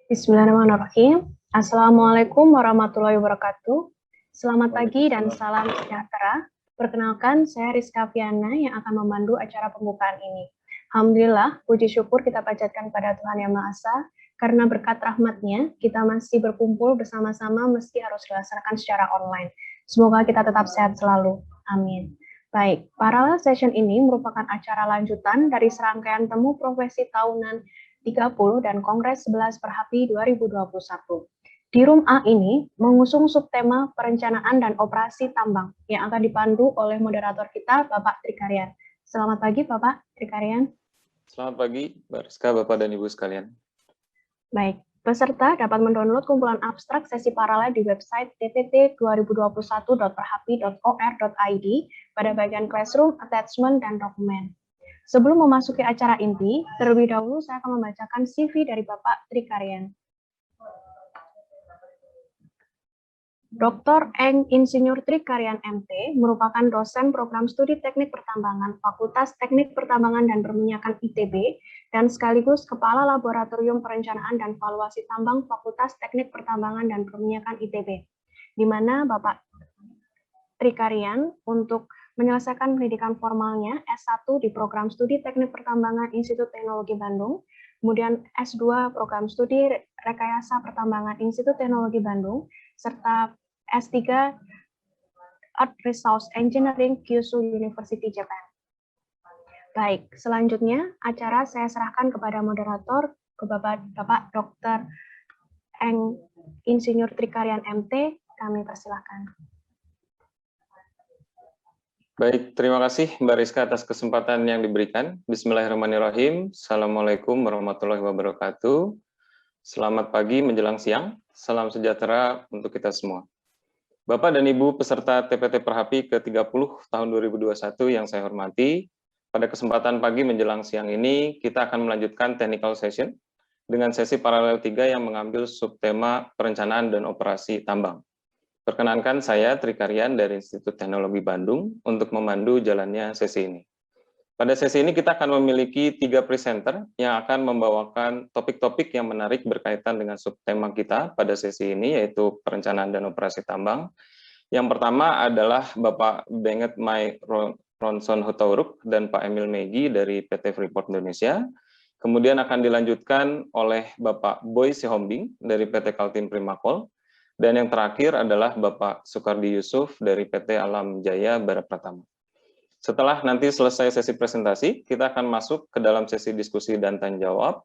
Bismillahirrahmanirrahim. Assalamualaikum warahmatullahi wabarakatuh. Selamat pagi dan salam sejahtera. Perkenalkan, saya Rizka Fiana yang akan memandu acara pembukaan ini. Alhamdulillah, puji syukur kita panjatkan pada Tuhan Yang Maha Esa, karena berkat rahmat-Nya, kita masih berkumpul bersama-sama meski harus dilaksanakan secara online. Semoga kita tetap sehat selalu. Amin. Baik, paralel session ini merupakan acara lanjutan dari serangkaian temu profesi tahunan 30 dan Kongres 11 Perhapi 2021. Di Room A ini mengusung subtema perencanaan dan operasi tambang yang akan dipandu oleh moderator kita, Bapak Trikaryan. Selamat pagi, Bapak Trikaryan. Selamat pagi, Mbak Rizka, Bapak dan Ibu sekalian. Baik, peserta dapat mendownload kumpulan abstrak sesi paralel di website dtt2021.perhapi.or.id pada bagian Classroom, Attachment, dan Dokumen. Sebelum memasuki acara inti, terlebih dahulu saya akan membacakan CV dari Bapak Trikaryan. Dr. Eng Insinyur Trikaryan MT merupakan dosen program studi teknik pertambangan Fakultas Teknik Pertambangan dan Perminyakan ITB dan sekaligus Kepala Laboratorium Perencanaan dan Valuasi Tambang Fakultas Teknik Pertambangan dan Perminyakan ITB, di mana Bapak Trikaryan untuk menyelesaikan pendidikan formalnya S1 di program studi Teknik Pertambangan Institut Teknologi Bandung, kemudian S2 program studi Rekayasa Pertambangan Institut Teknologi Bandung, serta S3 Earth Resource Engineering Kyushu University Japan. Baik, selanjutnya acara saya serahkan kepada moderator, ke Bapak Dr. Eng Insinyur Trikaryan MT, kami persilahkan. Baik, terima kasih Mbak Rizka atas kesempatan yang diberikan. Bismillahirrahmanirrahim. Assalamualaikum warahmatullahi wabarakatuh. Selamat pagi menjelang siang. Salam sejahtera untuk kita semua. Bapak dan Ibu peserta TPT Perhapi ke-30 tahun 2021 yang saya hormati, pada kesempatan pagi menjelang siang ini kita akan melanjutkan technical session dengan sesi paralel 3 yang mengambil subtema perencanaan dan operasi tambang. Perkenankan saya Trikaryan dari Institut Teknologi Bandung untuk memandu jalannya sesi ini. Pada sesi ini kita akan memiliki 3 presenter yang akan membawakan topik-topik yang menarik berkaitan dengan subtema kita pada sesi ini, yaitu perencanaan dan operasi tambang. Yang pertama adalah Bapak Benget Mai Ronson Hutauruk dan Pak Emil Megi dari PT Freeport Indonesia. Kemudian akan dilanjutkan oleh Bapak Boy Sihombing dari PT Kaltim Primakol. Dan yang terakhir adalah Bapak Sukardi Yusuf dari PT Alam Jaya Barat Pratama. Setelah nanti selesai sesi presentasi, kita akan masuk ke dalam sesi diskusi dan tanya jawab.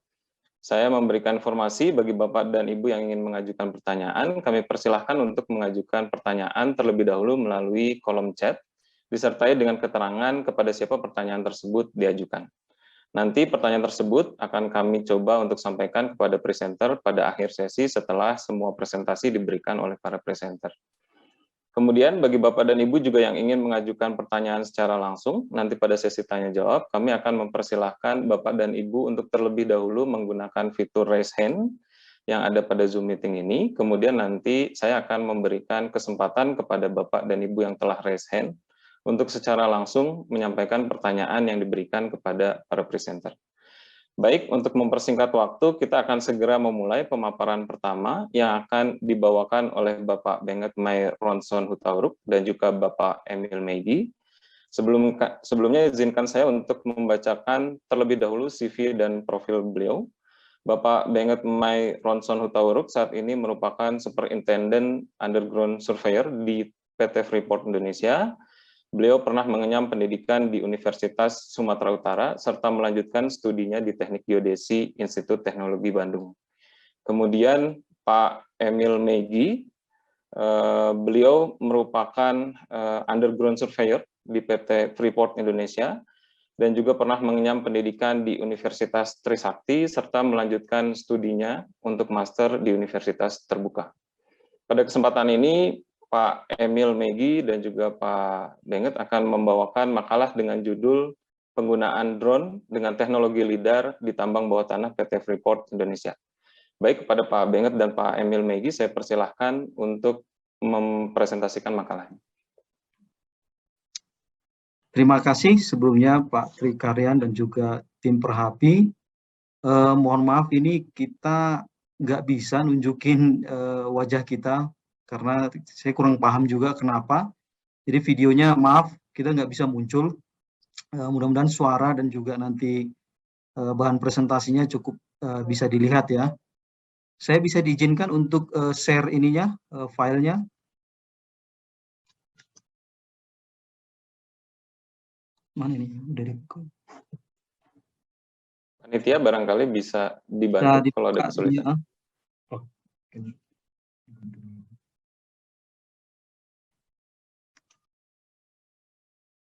Saya memberikan informasi bagi Bapak dan Ibu yang ingin mengajukan pertanyaan. Kami persilahkan untuk mengajukan pertanyaan terlebih dahulu melalui kolom chat, disertai dengan keterangan kepada siapa pertanyaan tersebut diajukan. Nanti pertanyaan tersebut akan kami coba untuk sampaikan kepada presenter pada akhir sesi setelah semua presentasi diberikan oleh para presenter. Kemudian bagi Bapak dan Ibu juga yang ingin mengajukan pertanyaan secara langsung, nanti pada sesi tanya jawab, kami akan mempersilahkan Bapak dan Ibu untuk terlebih dahulu menggunakan fitur raise hand yang ada pada Zoom meeting ini. Kemudian nanti saya akan memberikan kesempatan kepada Bapak dan Ibu yang telah raise hand untuk secara langsung menyampaikan pertanyaan yang diberikan kepada para presenter. Baik, untuk mempersingkat waktu, kita akan segera memulai pemaparan pertama yang akan dibawakan oleh Bapak Benget Mai Ronson Hutauruk dan juga Bapak Emil Megi. Sebelumnya izinkan saya untuk membacakan terlebih dahulu CV dan profil beliau. Bapak Benget Mai Ronson Hutauruk saat ini merupakan Superintendent Underground Surveyor di PT Freeport Indonesia. Beliau pernah mengenyam pendidikan di Universitas Sumatera Utara, serta melanjutkan studinya di Teknik Geodesi Institut Teknologi Bandung. Kemudian Pak Emil Megi, beliau merupakan underground surveyor di PT Freeport Indonesia, dan juga pernah mengenyam pendidikan di Universitas Trisakti, serta melanjutkan studinya untuk master di Universitas Terbuka. Pada kesempatan ini, Pak Emil Megi dan juga Pak Benget akan membawakan makalah dengan judul Penggunaan Drone dengan Teknologi LIDAR di Tambang Bawah Tanah PT Freeport Indonesia. Baik, kepada Pak Benget dan Pak Emil Megi, saya persilahkan untuk mempresentasikan makalahnya. Terima kasih sebelumnya Pak Trikaryan dan juga tim Perhapi. Mohon maaf ini kita nggak bisa nunjukin wajah kita karena saya kurang paham juga kenapa. Jadi videonya maaf kita nggak bisa muncul. Mudah-mudahan suara dan juga nanti bahan presentasinya cukup bisa dilihat ya. Saya bisa diizinkan untuk share ininya, filenya. Mana ini? Udah dibuka. Panitia barangkali bisa dibantu kalau ada kesulitan. Oh,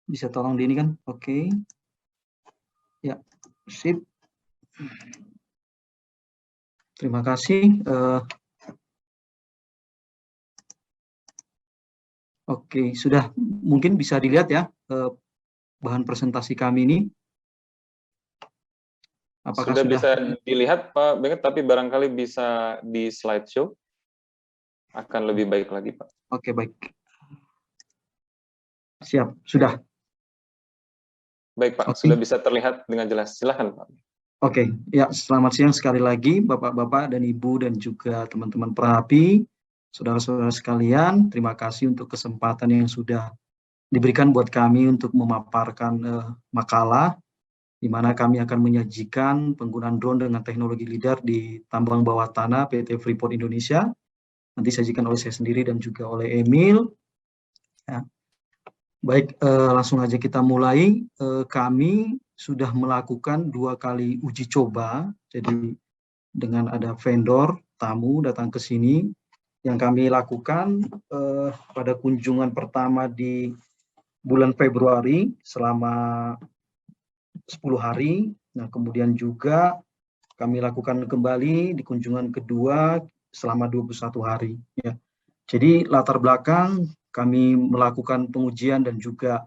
bisa tolong di ini kan? Oke. Ya, sip. Terima kasih. Oke, sudah mungkin bisa dilihat ya bahan presentasi kami ini. Apakah sudah bisa dilihat Pak Benget, tapi barangkali bisa di slideshow akan lebih baik lagi Pak. Oke, baik. Siap, sudah. Baik Pak, Oke. sudah bisa terlihat dengan jelas. Silakan Pak. Oke, ya selamat siang sekali lagi Bapak-Bapak dan Ibu dan juga teman-teman perapi, saudara-saudara sekalian. Terima kasih untuk kesempatan yang sudah diberikan buat kami untuk memaparkan makalah di mana kami akan menyajikan penggunaan drone dengan teknologi LiDAR di tambang bawah tanah PT Freeport Indonesia. Nanti disajikan oleh saya sendiri dan juga oleh Emil. Ya. Baik, langsung aja kita mulai. Kami sudah melakukan 2 kali uji coba. Jadi dengan ada vendor, tamu datang ke sini. Yang kami lakukan pada kunjungan pertama di bulan Februari selama 10 hari. Nah, kemudian juga kami lakukan kembali di kunjungan kedua selama 21 hari. Ya. Jadi latar belakang kami melakukan pengujian dan juga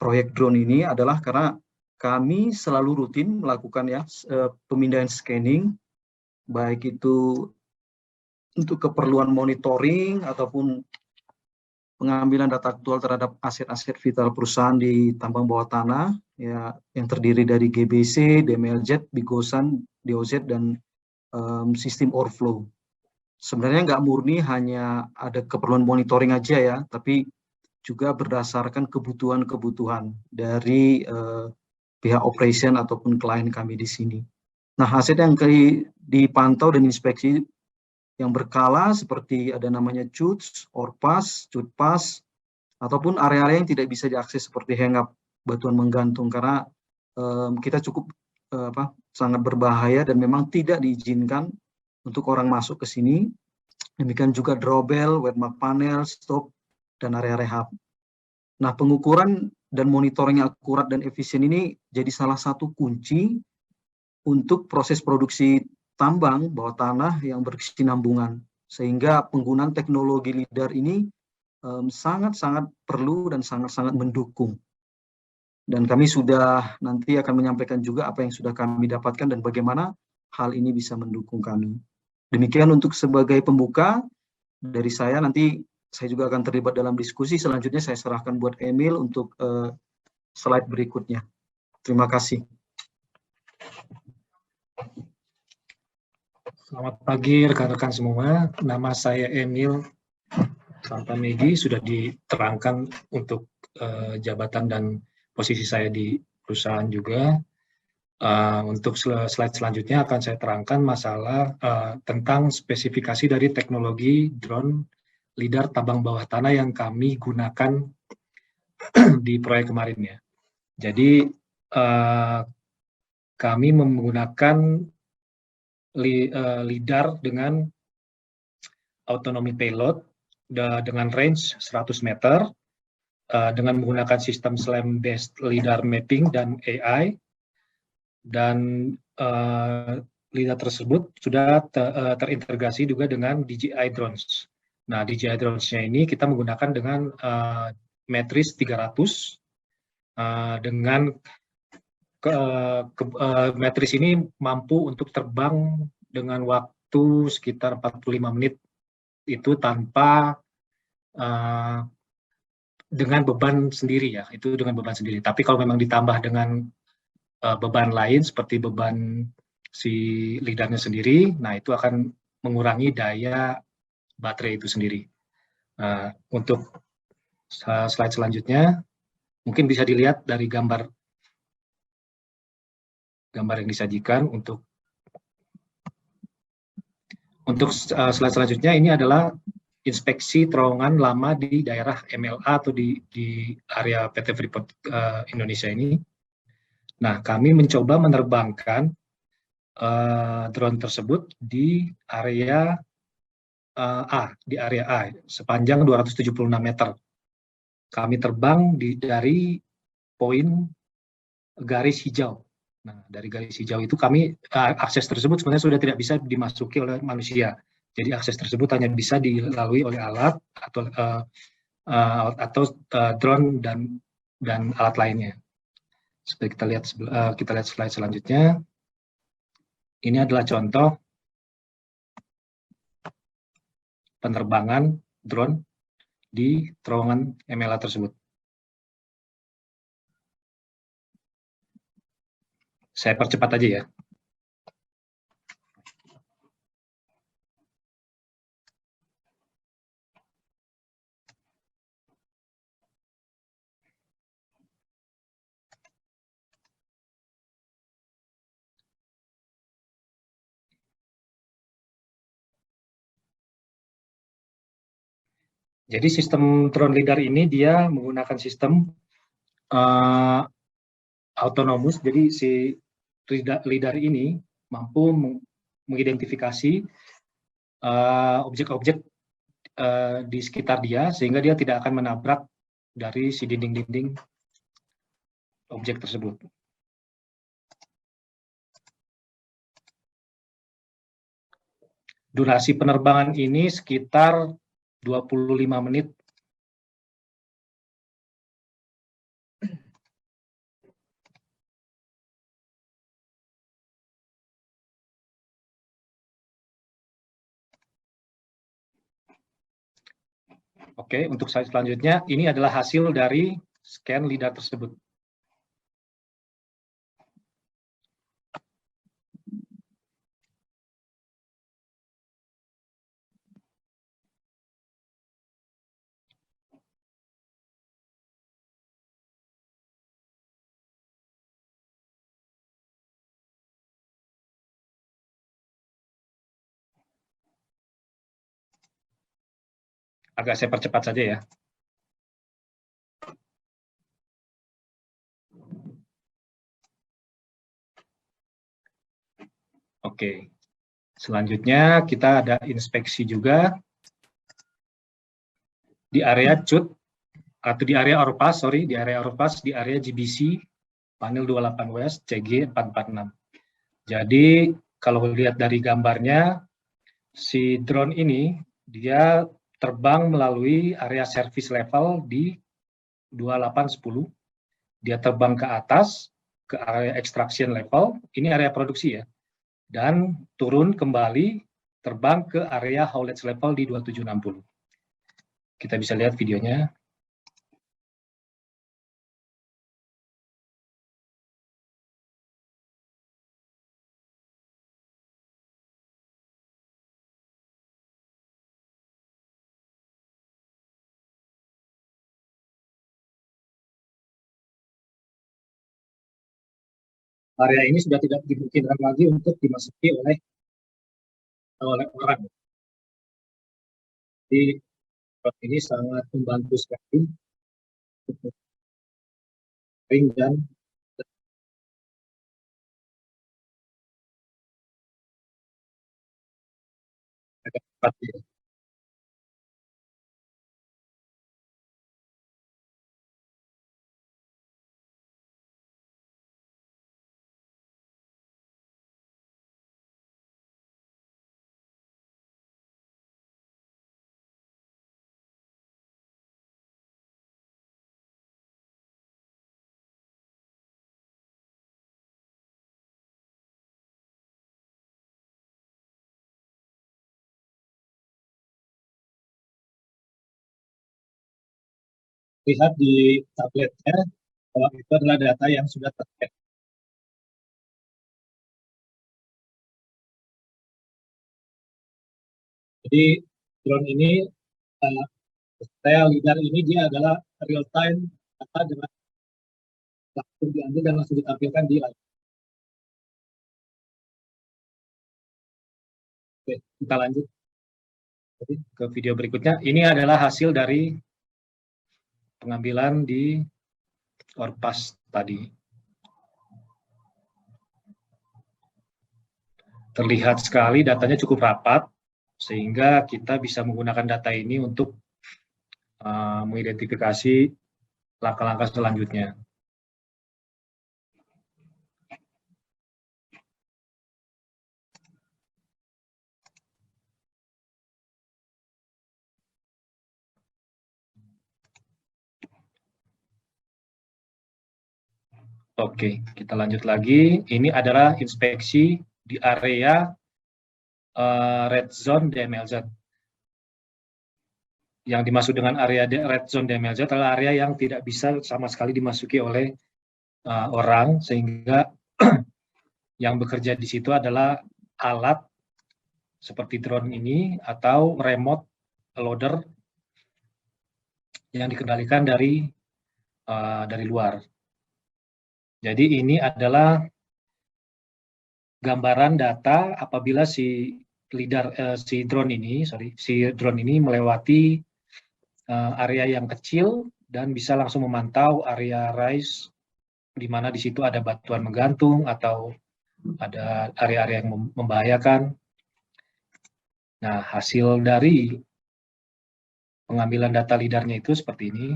proyek drone ini adalah karena kami selalu rutin melakukan ya pemindahan scanning, baik itu untuk keperluan monitoring ataupun pengambilan data aktual terhadap aset-aset vital perusahaan di tambang bawah tanah ya yang terdiri dari GBC, DMLZ, Bigosan, DOZ dan sistem overflow. Sebenarnya nggak murni hanya ada keperluan monitoring aja ya, tapi juga berdasarkan kebutuhan-kebutuhan dari pihak operation ataupun klien kami di sini. Nah, aset yang dipantau dan inspeksi yang berkala seperti ada namanya CUTS, ORPAS, CUTPAS, ataupun area-area yang tidak bisa diakses seperti hang-up, batuan menggantung, karena kita cukup sangat berbahaya dan memang tidak diizinkan untuk orang masuk ke sini. Demikian juga drawbell, wet mark panel, stop, dan area rehab. Nah, pengukuran dan monitoring yang akurat dan efisien ini jadi salah satu kunci untuk proses produksi tambang bawah tanah yang berkesinambungan, sehingga penggunaan teknologi LiDAR ini sangat-sangat perlu dan sangat-sangat mendukung. Dan kami sudah nanti akan menyampaikan juga apa yang sudah kami dapatkan dan bagaimana hal ini bisa mendukung kami. Demikian untuk sebagai pembuka dari saya, nanti saya juga akan terlibat dalam diskusi. Selanjutnya saya serahkan buat Emil untuk slide berikutnya. Terima kasih. Selamat pagi rekan-rekan semua, nama saya Emil Santamegi, sudah diterangkan untuk jabatan dan posisi saya di perusahaan juga. Untuk slide selanjutnya akan saya terangkan masalah tentang spesifikasi dari teknologi drone LiDAR tambang bawah tanah yang kami gunakan di proyek kemarin ya. Jadi kami menggunakan LiDAR dengan autonomy payload dengan range 100 meter dengan menggunakan sistem SLAM-based LiDAR mapping dan AI, dan LiDAR tersebut sudah terintegrasi juga dengan DJI drones. Nah, DJI drones-nya ini kita menggunakan dengan Matrix 300 dengan Matrix ini mampu untuk terbang dengan waktu sekitar 45 menit itu tanpa dengan beban sendiri ya, itu dengan beban sendiri. Tapi kalau memang ditambah dengan beban lain seperti beban si lidarnya sendiri. Nah, itu akan mengurangi daya baterai itu sendiri. Nah, untuk slide selanjutnya, mungkin bisa dilihat dari gambar yang disajikan. Untuk slide selanjutnya, ini adalah inspeksi terowongan lama di daerah MLA atau di area PT Freeport Indonesia ini. Nah, kami mencoba menerbangkan drone tersebut di area di area A, sepanjang 276 meter. Kami terbang dari poin garis hijau. Nah, dari garis hijau itu kami akses tersebut sebenarnya sudah tidak bisa dimasuki oleh manusia. Jadi akses tersebut hanya bisa dilalui oleh alat atau drone dan alat lainnya. Seperti kita lihat slide selanjutnya. Ini adalah contoh penerbangan drone di terowongan MLA tersebut. Saya percepat aja ya. Jadi sistem drone lidar ini dia menggunakan sistem autonomous. Jadi si lidar ini mampu mengidentifikasi objek-objek di sekitar dia, sehingga dia tidak akan menabrak dari si dinding-dinding objek tersebut. Durasi penerbangan ini sekitar 25 menit. Oke, untuk slide selanjutnya, ini adalah hasil dari scan lidar tersebut. Agak saya percepat saja ya. Oke, selanjutnya kita ada inspeksi juga di area CUT atau di area Orpas, di area GBC panel 28 West CG 446. Jadi kalau lihat dari gambarnya, si drone ini dia terbang melalui area service level di 2810. Dia terbang ke atas ke area extraction level, ini area produksi ya. Dan turun kembali terbang ke area haulage level di 2760. Kita bisa lihat videonya. Area ini sudah tidak dimungkinkan lagi untuk dimasuki oleh orang. Jadi ini sangat membantu sekali untuk ring dan agak cepat ya. Lihat di tabletnya, bahwa itu adalah data yang sudah tercap. Jadi drone ini, saya LiDAR ini dia adalah real time data dengan langsung diambil dan langsung ditampilkan di layar. Oke, kita lanjut ke video berikutnya. Ini adalah hasil dari pengambilan di Orpas tadi. Terlihat sekali datanya cukup rapat, sehingga kita bisa menggunakan data ini untuk mengidentifikasi langkah-langkah selanjutnya. Oke, kita lanjut lagi. Ini adalah inspeksi di area red zone DMLZ. Yang dimaksud dengan area red zone DMLZ adalah area yang tidak bisa sama sekali dimasuki oleh orang, sehingga yang bekerja di situ adalah alat seperti drone ini atau remote loader yang dikendalikan dari luar. Jadi ini adalah gambaran data apabila si drone ini melewati area yang kecil dan bisa langsung memantau area rise, di mana di situ ada batuan menggantung atau ada area-area yang membahayakan. Nah, hasil dari pengambilan data LiDAR-nya itu seperti ini.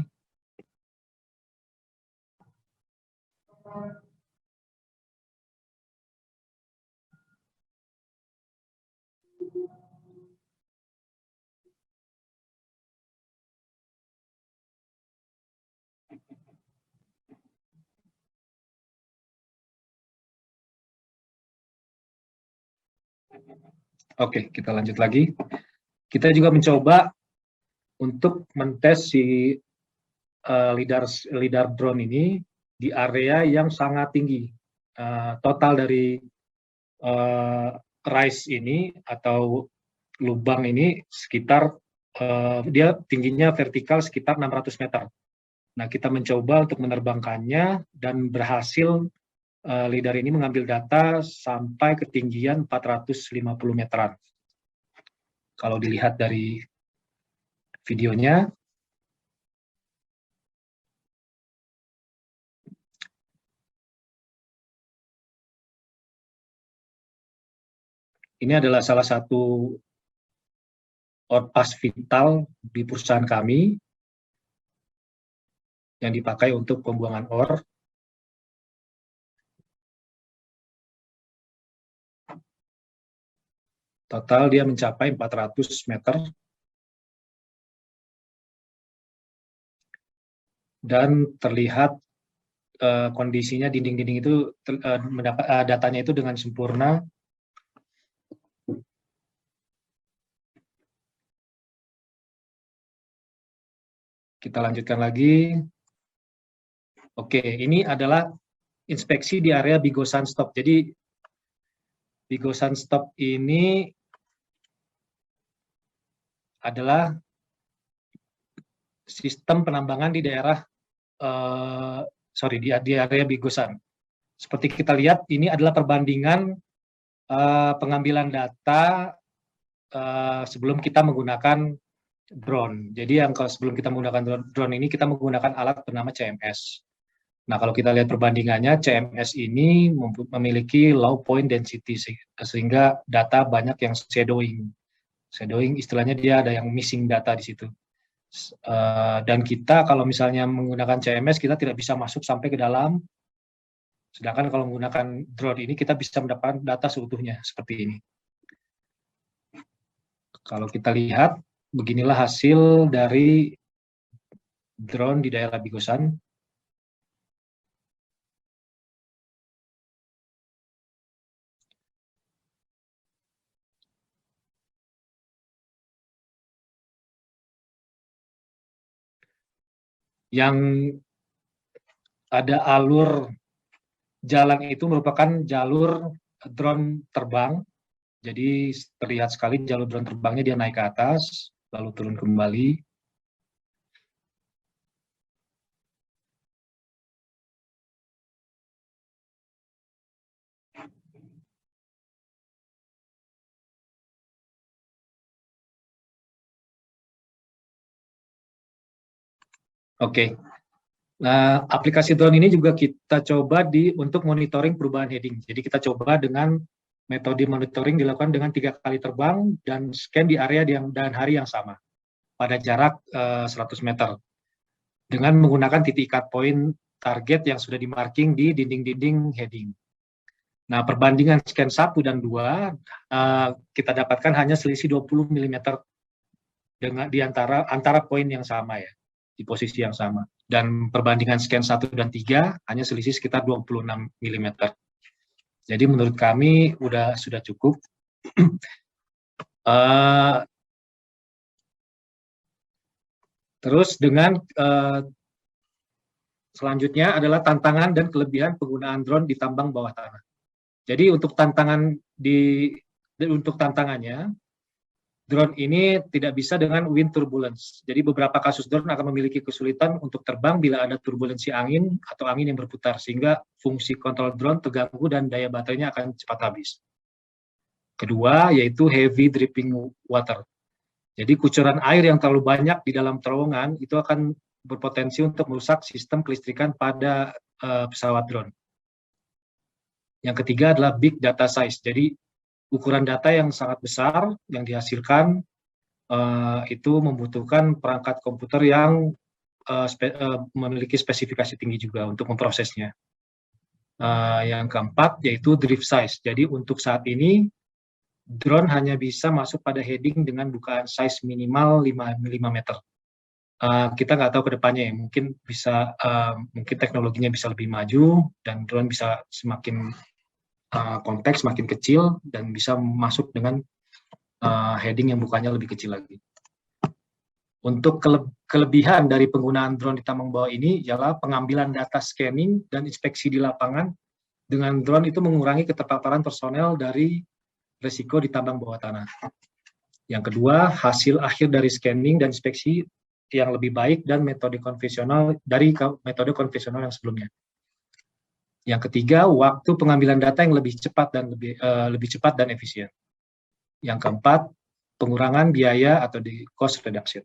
Oke, kita lanjut lagi. Kita juga mencoba untuk mentes si LiDAR drone ini di area yang sangat tinggi. Total dari rise ini atau lubang ini sekitar dia tingginya vertikal sekitar 600 meter. Nah, kita mencoba untuk menerbangkannya dan berhasil LiDAR ini mengambil data sampai ketinggian 450 meteran. Kalau dilihat dari videonya, ini adalah salah satu Orpas vital di perusahaan kami yang dipakai untuk pembuangan ore. Total dia mencapai 400 meter. Dan terlihat kondisinya dinding-dinding itu datanya itu dengan sempurna. Kita lanjutkan lagi. Oke, ini adalah inspeksi di area Bigo Sunstop. Jadi Bigo Sunstop ini adalah sistem penambangan di daerah di area Bigo Sun. Seperti kita lihat, ini adalah perbandingan pengambilan data sebelum kita menggunakan drone. Jadi yang sebelum kita menggunakan drone ini kita menggunakan alat bernama CMS. Nah, kalau kita lihat perbandingannya, CMS ini memiliki low point density sehingga data banyak yang shadowing. Shadowing istilahnya dia ada yang missing data di situ. Dan kita kalau misalnya menggunakan CMS kita tidak bisa masuk sampai ke dalam. Sedangkan kalau menggunakan drone ini kita bisa mendapatkan data seutuhnya seperti ini. Kalau kita lihat, beginilah hasil dari drone di daerah Bigo Sun. Yang ada alur jalan itu merupakan jalur drone terbang Jadi terlihat sekali jalur drone terbangnya, dia naik ke atas, lalu turun kembali. Oke. Nah, aplikasi drone ini juga kita coba untuk monitoring perubahan heading. Jadi kita coba dengan metode monitoring dilakukan dengan 3 kali terbang dan scan di area dan hari yang sama pada jarak 100 meter dengan menggunakan titik ikat poin target yang sudah di-marking di dinding-dinding heading. Nah, perbandingan scan 1 dan 2 kita dapatkan hanya selisih 20 mm dengan antara poin yang sama ya, di posisi yang sama. Dan perbandingan scan 1 dan 3 hanya selisih sekitar 26 mm. Jadi menurut kami sudah cukup. Terus dengan selanjutnya adalah tantangan dan kelebihan penggunaan drone di tambang bawah tanah. Jadi untuk tantangannya, drone ini tidak bisa dengan wind turbulence. Jadi beberapa kasus drone akan memiliki kesulitan untuk terbang bila ada turbulensi angin atau angin yang berputar, sehingga fungsi kontrol drone terganggu dan daya baterainya akan cepat habis. Kedua, yaitu heavy dripping water. Jadi kucuran air yang terlalu banyak di dalam terowongan itu akan berpotensi untuk merusak sistem kelistrikan pada pesawat drone. Yang ketiga adalah big data size. Jadi ukuran data yang sangat besar yang dihasilkan itu membutuhkan perangkat komputer yang memiliki spesifikasi tinggi juga untuk memprosesnya. Yang keempat yaitu drift size. Jadi untuk saat ini drone hanya bisa masuk pada heading dengan bukaan size minimal 5 meter. Kita nggak tahu ke depannya ya, mungkin teknologinya bisa lebih maju dan drone bisa semakin konteks semakin kecil dan bisa masuk dengan heading yang bukannya lebih kecil lagi. Untuk kelebihan dari penggunaan drone di tambang bawah ini ialah pengambilan data scanning dan inspeksi di lapangan dengan drone itu mengurangi keterpaparan personel dari risiko di tambang bawah tanah. Yang kedua, hasil akhir dari scanning dan inspeksi yang lebih baik dan metode konvensional yang sebelumnya. Yang ketiga, waktu pengambilan data yang lebih cepat dan efisien. Yang keempat, pengurangan biaya atau di cost reduction.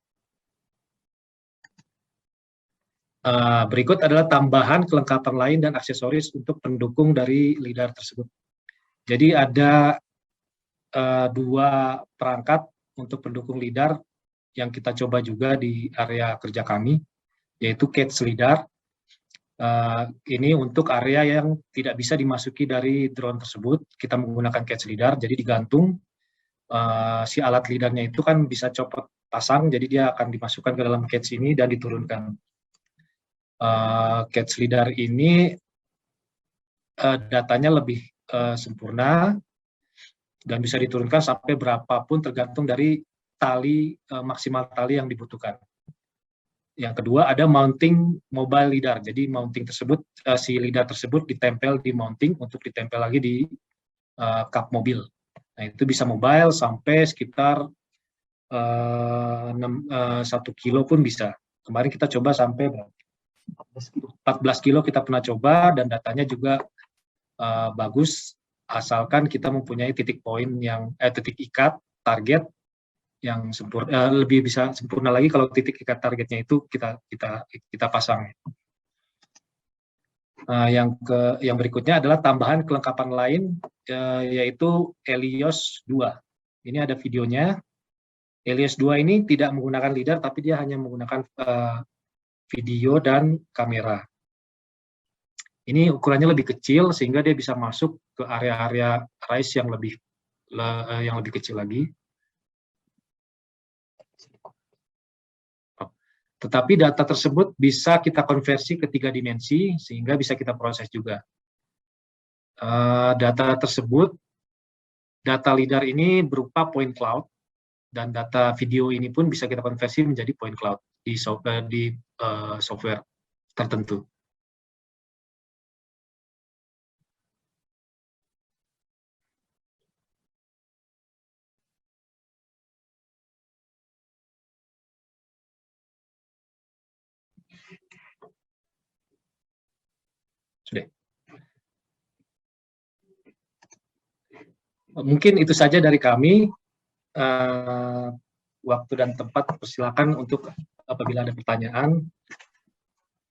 Berikut adalah tambahan kelengkapan lain dan aksesoris untuk pendukung dari LiDAR tersebut. Jadi ada 2 perangkat untuk pendukung LiDAR yang kita coba juga di area kerja kami, yaitu CATS LiDAR. Ini untuk area yang tidak bisa dimasuki dari drone tersebut, kita menggunakan CATS LiDAR, jadi digantung. Si alat LiDAR-nya itu kan bisa copot pasang, jadi dia akan dimasukkan ke dalam CATS ini dan diturunkan. CATS LiDAR ini datanya lebih sempurna dan bisa diturunkan sampai berapapun tergantung dari maksimal tali yang dibutuhkan. Yang kedua ada mounting mobile LiDAR. Jadi mounting tersebut, si LiDAR tersebut ditempel di mounting untuk ditempel lagi di kap mobil. Nah itu bisa mobile sampai sekitar 1 kilo pun bisa. Kemarin kita coba sampai 14 kilo kita pernah coba dan datanya juga bagus, asalkan kita mempunyai titik ikat target yang sempurna, lebih bisa sempurna lagi kalau titik ikat targetnya itu kita pasang. Yang berikutnya adalah tambahan kelengkapan lain, yaitu Helios 2. Ini ada videonya. Helios 2 ini tidak menggunakan LiDAR, tapi dia hanya menggunakan video dan kamera. Ini ukurannya lebih kecil sehingga dia bisa masuk ke area-area rise yang lebih kecil lagi. Tetapi data tersebut bisa kita konversi ke 3 dimensi sehingga bisa kita proses juga. Data LiDAR ini berupa point cloud dan data video ini pun bisa kita konversi menjadi point cloud di software tertentu. Sudah. Mungkin itu saja dari kami. Waktu dan tempat persilakan untuk apabila ada pertanyaan.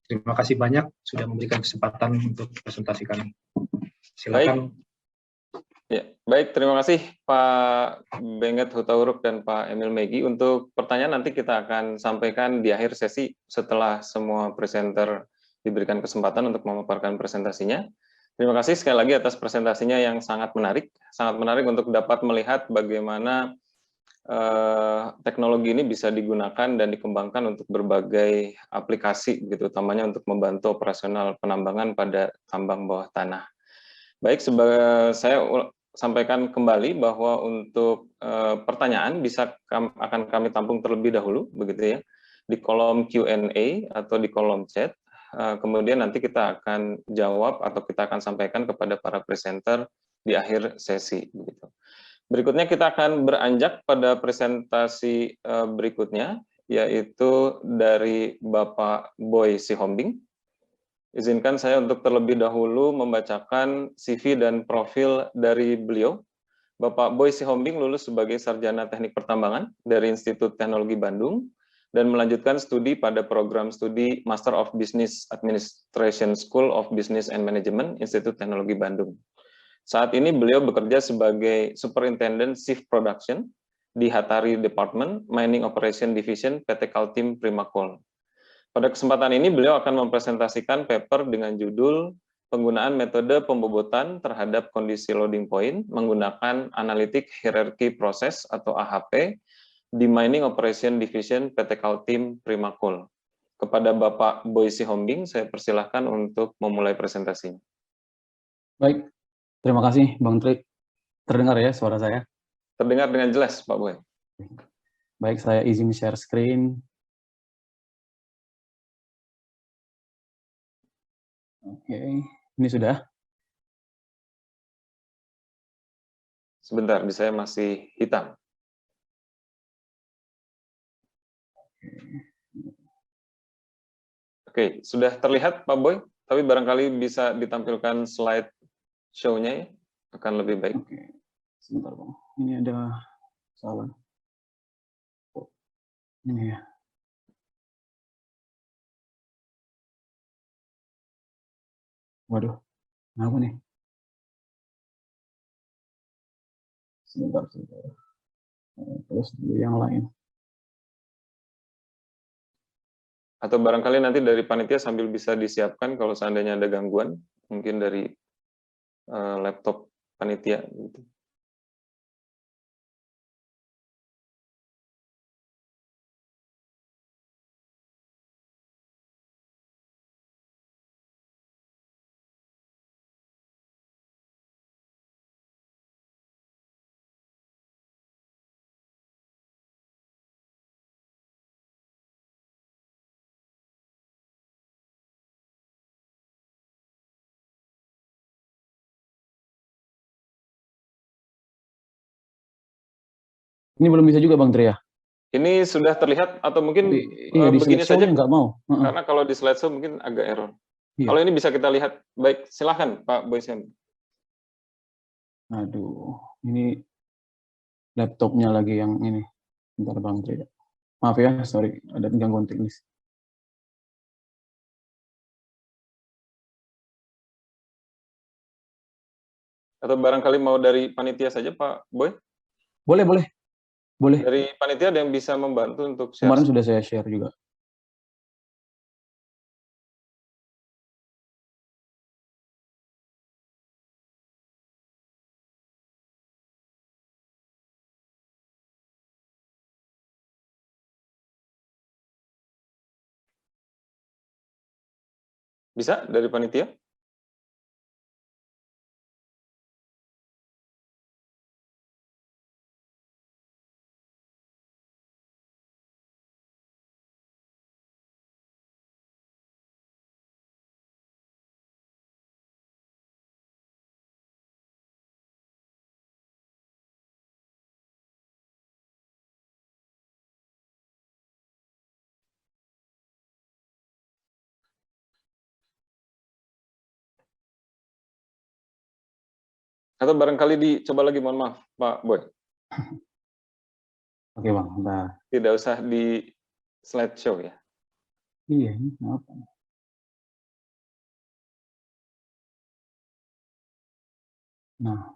Terima kasih banyak sudah memberikan kesempatan untuk presentasi kami. Silakan. Baik, terima kasih Pak Benget Hutauruk dan Pak Emil Megi. Untuk pertanyaan nanti kita akan sampaikan di akhir sesi setelah semua presenter diberikan kesempatan untuk memaparkan presentasinya. Terima kasih sekali lagi atas presentasinya yang sangat menarik untuk dapat melihat bagaimana teknologi ini bisa digunakan dan dikembangkan untuk berbagai aplikasi, gitu, utamanya untuk membantu operasional penambangan pada tambang bawah tanah. Baik, saya sampaikan kembali bahwa untuk pertanyaan akan kami tampung terlebih dahulu, begitu ya, di kolom Q&A atau di kolom chat. Kemudian nanti kita akan jawab atau kita akan sampaikan kepada para presenter di akhir sesi, begitu. Berikutnya kita akan beranjak pada presentasi berikutnya, yaitu dari Bapak Boy Sihombing. Izinkan saya untuk terlebih dahulu membacakan CV dan profil dari beliau. Bapak Boy Sihombing lulus sebagai Sarjana Teknik Pertambangan dari Institut Teknologi Bandung dan melanjutkan studi pada program studi Master of Business Administration School of Business and Management, Institut Teknologi Bandung. Saat ini beliau bekerja sebagai Superintendent Shift Production di Hatari Department, Mining Operation Division, PT Kaltim Primakol. Pada kesempatan ini beliau akan mempresentasikan paper dengan judul Penggunaan Metode Pembobotan Terhadap Kondisi Loading Point menggunakan Analytic Hierarchy Process atau AHP di Mining Operation Division PT Kaltim Primakol. Kepada Bapak Boy Sihombing, saya persilahkan untuk memulai presentasinya. Baik, terima kasih Bang Trik. Terdengar ya suara saya? Terdengar dengan jelas, Pak Boy. Baik, saya izin share screen. Oke, ini sudah. Sebentar, di saya masih hitam. Oke, sudah terlihat Pak Boy? Tapi barangkali bisa ditampilkan slide show-nya ya, akan lebih baik. Oke, sebentar Bang. Ini ada salah. Oh, ini ya. Waduh, kenapa nih? Sebentar. Terus dulu yang lain. Atau barangkali nanti dari panitia sambil bisa disiapkan kalau seandainya ada gangguan, mungkin dari laptop panitia. Gitu. Ini belum bisa juga Bang Tri ya? Ini sudah terlihat atau mungkin iya, di begini saja, nggak mau. Karena kalau di slideshow mungkin agak error. Iya. Kalau ini bisa kita lihat, baik silahkan Pak Boysen. Aduh, ini laptopnya lagi yang ini. Bentar Bang Tri. Maaf ya, sorry, ada gangguan teknis. Atau barangkali mau dari panitia saja Pak Boy? Boleh. Dari panitia ada yang bisa membantu untuk share? Kemarin sudah saya share juga. Bisa dari panitia? Atau barangkali dicoba lagi, mohon maaf, Pak Boy. Oke Bang, bentar. Tidak usah di slideshow ya. Iya, ini kenapa? Nah,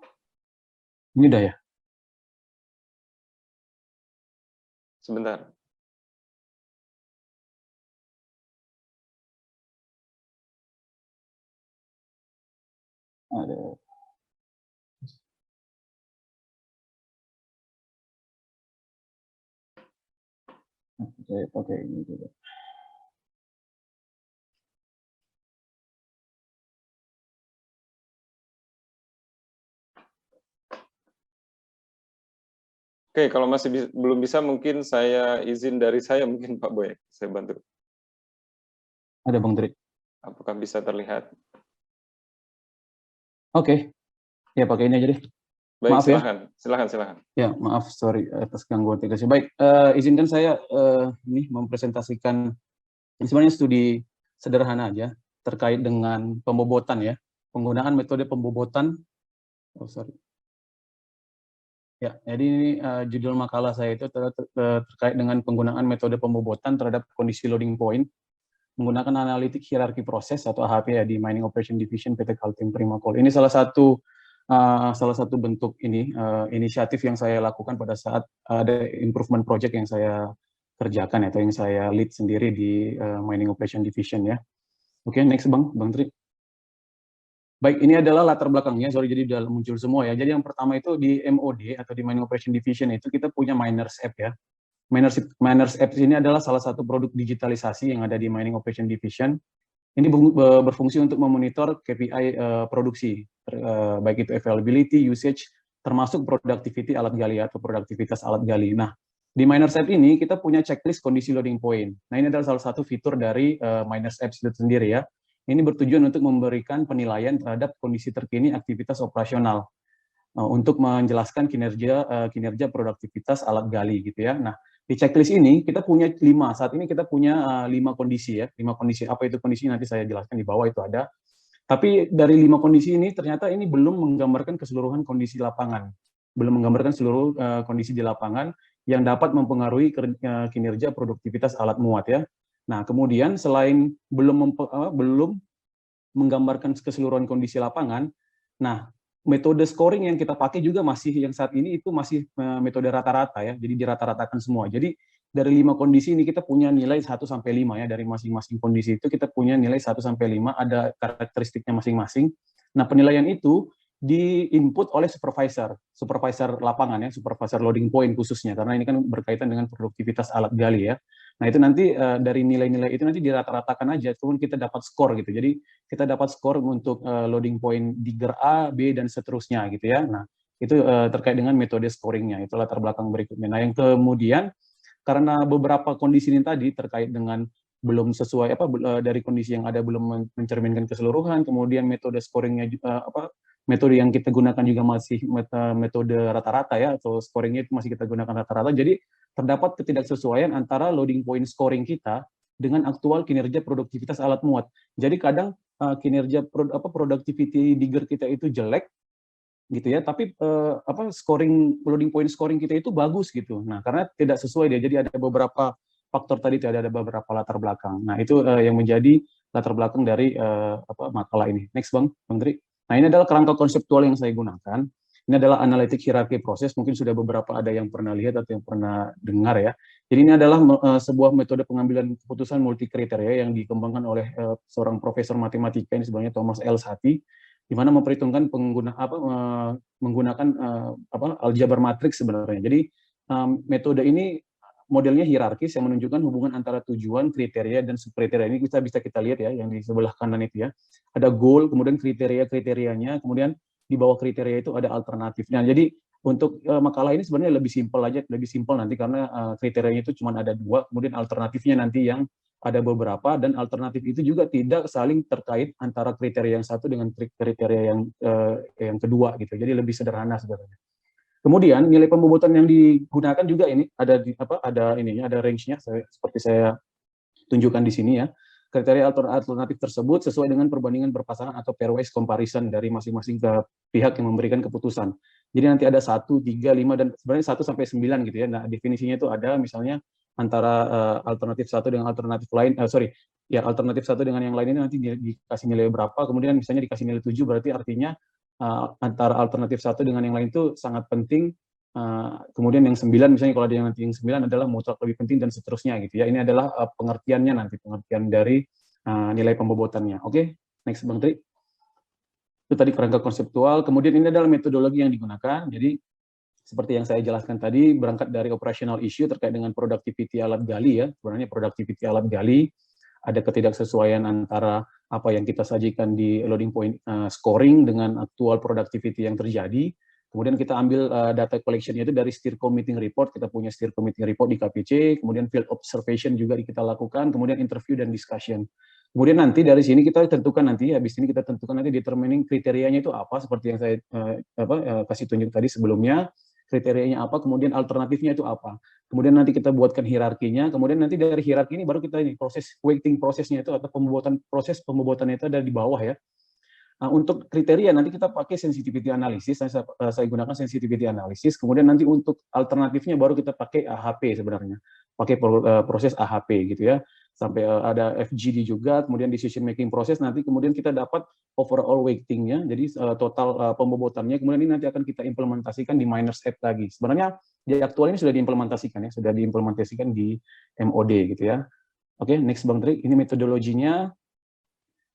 ini udah ya? Sebentar. Ada. Saya pakai ini juga. Oke, kalau masih belum bisa, mungkin saya izin dari saya, mungkin Pak Boy, saya bantu. Ada Bang Tri. Apakah bisa terlihat? Oke, ya pakai ini aja deh. Baik, Maaf ya. silakan. Ya, maaf, sorry atas gangguan teknis. Baik, izinkan saya ini mempresentasikan sebenarnya studi sederhana aja terkait dengan pembobotan ya, penggunaan metode pembobotan. Oh, sorry. Ya, jadi ini judul makalah saya itu terkait dengan penggunaan metode pembobotan terhadap kondisi loading point menggunakan analitik hierarki proses atau AHP ya di Mining Operation Division PT Kaltim Primakol. Ini salah satu bentuk ini inisiatif yang saya lakukan pada saat ada improvement project yang saya kerjakan atau yang saya lead sendiri di Mining Operation Division ya. Oke, next Bang Tri. Baik, ini adalah latar belakangnya, sorry jadi udah muncul semua ya. Jadi yang pertama itu di MOD atau di Mining Operation Division itu kita punya Miners App ya. Miners App ini adalah salah satu produk digitalisasi yang ada di Mining Operation Division. Ini berfungsi untuk memonitor KPI produksi, baik itu availability, usage, termasuk productivity alat gali atau produktivitas alat gali. Nah, di Miners App ini kita punya checklist kondisi loading point. Nah, ini adalah salah satu fitur dari Miners App itu sendiri ya. Ini bertujuan untuk memberikan penilaian terhadap kondisi terkini aktivitas operasional untuk menjelaskan kinerja produktivitas alat gali gitu ya. Nah, di checklist ini kita punya 5. Saat ini kita punya 5 kondisi ya. 5 kondisi. Apa itu kondisi nanti saya jelaskan di bawah itu ada. Tapi dari 5 kondisi ini ternyata ini belum menggambarkan keseluruhan kondisi lapangan. Belum menggambarkan seluruh kondisi di lapangan yang dapat mempengaruhi kinerja produktivitas alat muat ya. Nah, kemudian selain belum menggambarkan keseluruhan kondisi lapangan, nah metode scoring yang kita pakai juga masih yang saat ini itu masih metode rata-rata ya. Jadi dirata-ratakan semua. Jadi dari 5 kondisi ini kita punya nilai 1 sampai 5 ya, dari masing-masing kondisi itu kita punya nilai 1 sampai 5, ada karakteristiknya masing-masing. Nah, penilaian itu di-input oleh supervisor lapangan ya, supervisor loading point khususnya, karena ini kan berkaitan dengan produktivitas alat gali ya. Nah, itu nanti dari nilai-nilai itu nanti dirata-ratakan aja, kemudian kita dapat skor gitu. Jadi kita dapat skor untuk loading point digger A, B, dan seterusnya gitu ya. Nah, itu terkait dengan metode scoringnya, itu latar belakang berikutnya. Nah, yang kemudian karena beberapa kondisi ini tadi terkait dengan belum sesuai dari kondisi yang ada belum mencerminkan keseluruhan, kemudian metode scoringnya metode yang kita gunakan juga masih metode rata-rata ya, atau scoringnya itu masih kita gunakan rata-rata. Jadi terdapat ketidaksesuaian antara loading point scoring kita dengan aktual kinerja produktivitas alat muat. Jadi kadang kinerja productivity digger kita itu jelek gitu ya, tapi loading point scoring kita itu bagus gitu. Nah, karena tidak sesuai dia. Jadi ada beberapa faktor tadi, ada beberapa latar belakang. Nah, itu yang menjadi latar belakang dari makalah ini. Next Bang Tri. Nah, ini adalah kerangka konseptual yang saya gunakan. Ini adalah analitik hierarki proses, mungkin sudah beberapa ada yang pernah lihat atau yang pernah dengar ya. Jadi ini adalah sebuah metode pengambilan keputusan multi kriteria yang dikembangkan oleh seorang profesor matematika ini sebenarnya Thomas L. Sati, di mana memperhitungkan menggunakan aljabar matriks sebenarnya. Jadi metode ini modelnya hierarkis yang menunjukkan hubungan antara tujuan, kriteria, dan subkriteria. Ini bisa kita lihat ya, yang di sebelah kanan itu ya. Ada goal, kemudian kriterianya, kemudian di bawah kriteria itu ada alternatifnya. Jadi untuk makalah ini sebenarnya lebih simpel nanti karena kriterianya itu cuma ada 2, kemudian alternatifnya nanti yang ada beberapa, dan alternatif itu juga tidak saling terkait antara kriteria yang satu dengan kriteria yang kedua gitu. Jadi lebih sederhana sebenarnya. Kemudian nilai pembobotan yang digunakan juga ini ada range-nya seperti saya tunjukkan di sini ya. kriteria alternatif tersebut sesuai dengan perbandingan berpasangan atau pairwise comparison dari masing-masing pihak yang memberikan keputusan. Jadi nanti ada 1, 3, 5, dan sebenarnya 1 sampai 9 gitu ya. Nah, definisinya itu ada misalnya antara alternatif 1 dengan alternatif lain, alternatif 1 dengan yang lain ini nanti dikasih nilai berapa, kemudian misalnya dikasih nilai 7, berarti artinya antara alternatif 1 dengan yang lain itu sangat penting. Kemudian yang 9 misalnya kalau ada yang nanti yang 9 adalah mutlak lebih penting dan seterusnya gitu ya. Ini adalah pengertiannya nanti, pengertian dari nilai pembobotannya. Oke, next Bang Tri. Itu tadi kerangka konseptual. Kemudian ini adalah metodologi yang digunakan. Jadi seperti yang saya jelaskan tadi, berangkat dari operational issue terkait dengan productivity alat gali ya. Sebenarnya productivity alat gali, ada ketidaksesuaian antara apa yang kita sajikan di loading point scoring dengan aktual productivity yang terjadi. Kemudian kita ambil data collection-nya itu dari Steerco Meeting Report, kita punya Steerco Meeting Report di KPC, kemudian field observation juga kita lakukan, kemudian interview dan discussion. Kemudian nanti dari sini kita tentukan nanti, habis ini kita tentukan nanti determining kriterianya itu apa, seperti yang saya kasih tunjuk tadi sebelumnya, kriterianya apa, kemudian alternatifnya itu apa. Kemudian nanti kita buatkan hierarkinya, kemudian nanti dari hierarki ini baru kita ini proses weighting prosesnya itu atau proses pembobotannya itu ada di bawah ya. Nah, untuk kriteria nanti kita pakai sensitivity analysis, saya gunakan sensitivity analysis, kemudian nanti untuk alternatifnya baru kita pakai AHP sebenarnya, pakai proses AHP gitu ya, sampai ada FGD juga, kemudian decision making proses, nanti kemudian kita dapat overall weighting-nya, jadi total pembobotannya, kemudian ini nanti akan kita implementasikan di miners app lagi. Sebenarnya di aktual ini sudah diimplementasikan ya, sudah diimplementasikan di MOD gitu ya. Oke, next Bang Tri, ini metodologinya.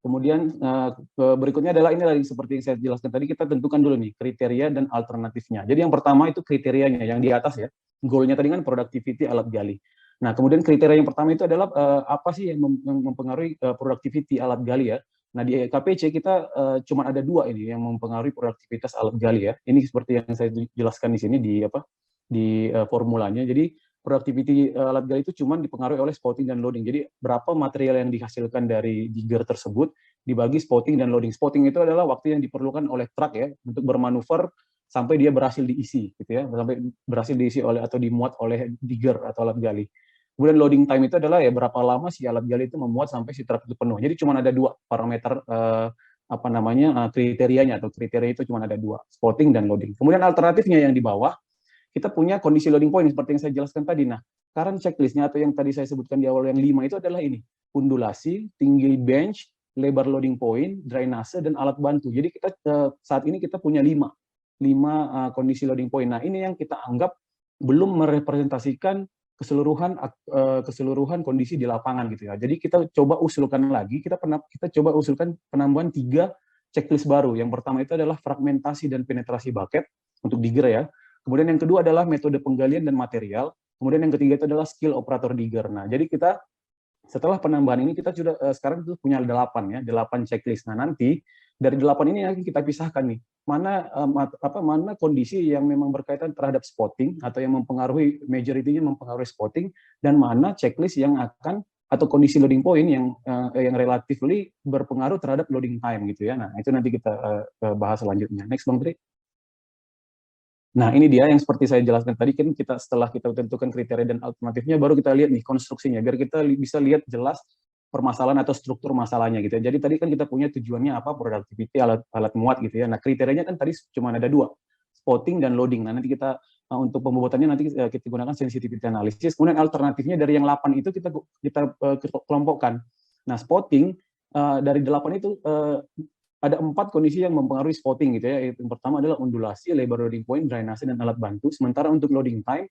Kemudian berikutnya adalah ini lagi seperti yang saya jelaskan tadi, kita tentukan dulu nih kriteria dan alternatifnya. Jadi yang pertama itu kriterianya, yang di atas ya. Goalnya tadi kan productivity alat gali. Nah, kemudian kriteria yang pertama itu adalah apa sih yang mempengaruhi productivity alat gali ya. Nah, di KPC kita cuma ada 2 ini yang mempengaruhi produktivitas alat gali ya. Ini seperti yang saya jelaskan di sini di formulanya. Jadi productivity alat gali itu cuma dipengaruhi oleh spotting dan loading. Jadi berapa material yang dihasilkan dari digger tersebut dibagi spotting dan loading. Spotting itu adalah waktu yang diperlukan oleh truk ya untuk bermanuver sampai dia berhasil diisi gitu ya, sampai berhasil diisi oleh atau dimuat oleh digger atau alat gali. Kemudian loading time itu adalah ya berapa lama si alat gali itu memuat sampai si truk itu penuh. Jadi cuma ada 2 parameter kriterianya, atau kriteria itu cuma ada 2, spotting dan loading. Kemudian alternatifnya yang di bawah kita punya kondisi loading point seperti yang saya jelaskan tadi. Nah, current checklistnya atau yang tadi saya sebutkan di awal yang 5 itu adalah ini, undulasi, tinggi bench, lebar loading point, drainase, dan alat bantu. Jadi kita saat ini kita punya 5 kondisi loading point. Nah, ini yang kita anggap belum merepresentasikan keseluruhan kondisi di lapangan gitu ya. Jadi kita coba usulkan lagi, kita coba usulkan penambahan 3 checklist baru. Yang pertama itu adalah fragmentasi dan penetrasi bucket untuk digger ya. Kemudian yang kedua adalah metode penggalian dan material. Kemudian yang ketiga itu adalah skill operator digger. Nah, jadi kita setelah penambahan ini kita sudah sekarang itu punya 8 ya, 8 checklist. Nah, nanti dari 8 ini nanti kita pisahkan nih, mana kondisi yang memang berkaitan terhadap spotting atau yang mempengaruhi majority-nya mempengaruhi spotting, dan mana checklist yang akan atau kondisi loading point yang relatively berpengaruh terhadap loading time gitu ya. Nah, itu nanti kita bahas selanjutnya. Next Bang Tri. Nah, ini dia yang seperti saya jelaskan tadi, kan setelah kita tentukan kriteria dan alternatifnya, baru kita lihat nih konstruksinya, biar kita bisa lihat jelas permasalahan atau struktur masalahnya gitu ya. Jadi tadi kan kita punya tujuannya apa, productivity alat muat gitu ya. Nah, kriterianya kan tadi cuma ada 2, spotting dan loading. Nah, nanti kita untuk pembobotannya nanti kita gunakan sensitivity analysis. Kemudian alternatifnya dari yang 8 itu kita kelompokkan. Nah, spotting dari 8 itu ada 4 kondisi yang mempengaruhi spotting gitu ya. Yang pertama adalah undulasi, lebar loading point, drainase, dan alat bantu. Sementara untuk loading time,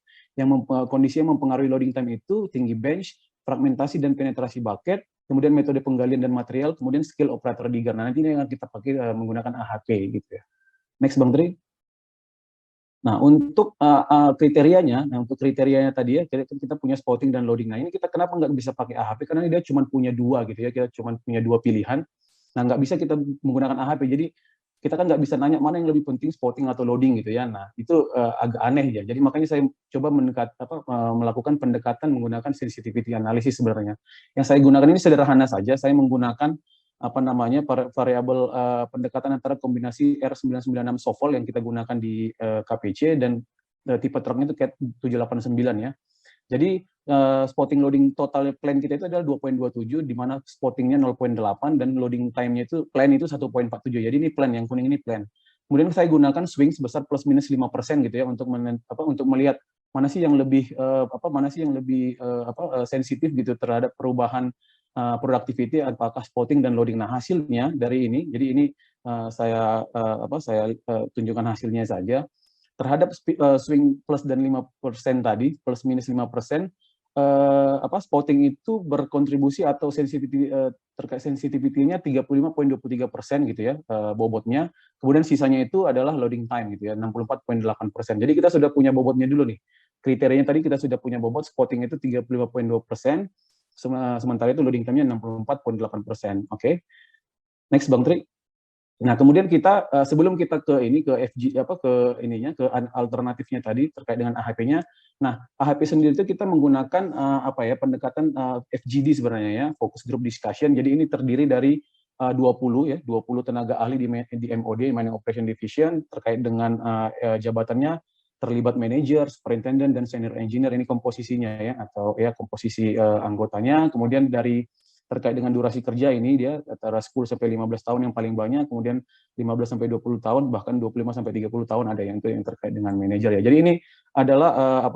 kondisi yang mempengaruhi loading time itu tinggi bench, fragmentasi dan penetrasi bucket, kemudian metode penggalian dan material, kemudian skill operator digger. Nah, nanti ini yang kita pakai menggunakan AHP gitu ya. Next Bang Tri. Nah, untuk kriterianya tadi ya, kita punya spotting dan loading. Nah, ini kita kenapa nggak bisa pakai AHP? Karena dia cuma punya 2 gitu ya, kita cuma punya 2 pilihan. Nah, nggak bisa kita menggunakan AHP, jadi kita kan nggak bisa nanya mana yang lebih penting, spotting atau loading gitu ya. Nah, itu agak aneh ya. Jadi makanya saya coba melakukan pendekatan menggunakan sensitivity analysis sebenarnya. Yang saya gunakan ini sederhana saja, saya menggunakan variabel pendekatan antara kombinasi R996 Sofol yang kita gunakan di KPC dan tipe truknya itu CAT 789 ya. Jadi spotting loading total plan kita itu adalah 2.27, di mana spottingnya 0.8 dan loading time-nya itu plan itu 1.47. Jadi ini plan, yang kuning ini plan. Kemudian saya gunakan swing sebesar plus minus 5% gitu ya untuk untuk melihat mana sih yang lebih sensitif gitu terhadap perubahan productivity, apakah spotting dan loading. Nah, hasilnya dari ini, jadi ini saya tunjukkan hasilnya saja. Terhadap swing plus dan 5% tadi, plus minus 5%, spotting itu berkontribusi atau terkait sensitivity-nya 35.23% gitu ya, bobotnya. Kemudian sisanya itu adalah loading time gitu ya, 64.8%. Jadi kita sudah punya bobotnya dulu nih. Kriterianya tadi kita sudah punya bobot, spotting itu 35.2%, sementara itu loading time-nya 64.8%. Oke. Next Bang Tri. Nah, kemudian kita sebelum kita ke alternatifnya tadi terkait dengan AHP-nya. Nah, AHP sendiri itu kita menggunakan pendekatan FGD sebenarnya ya, focus group discussion. Jadi ini terdiri dari 20 tenaga ahli di MOD, Mining Operation Division, terkait dengan jabatannya terlibat manajer, superintendent, dan senior engineer. Ini komposisinya ya, atau ya komposisi anggotanya. Kemudian dari terkait dengan durasi kerja ini dia antara 10 sampai 15 tahun yang paling banyak, kemudian 15 sampai 20 tahun, bahkan 25 sampai 30 tahun ada yang terkait dengan manajer ya. Jadi ini adalah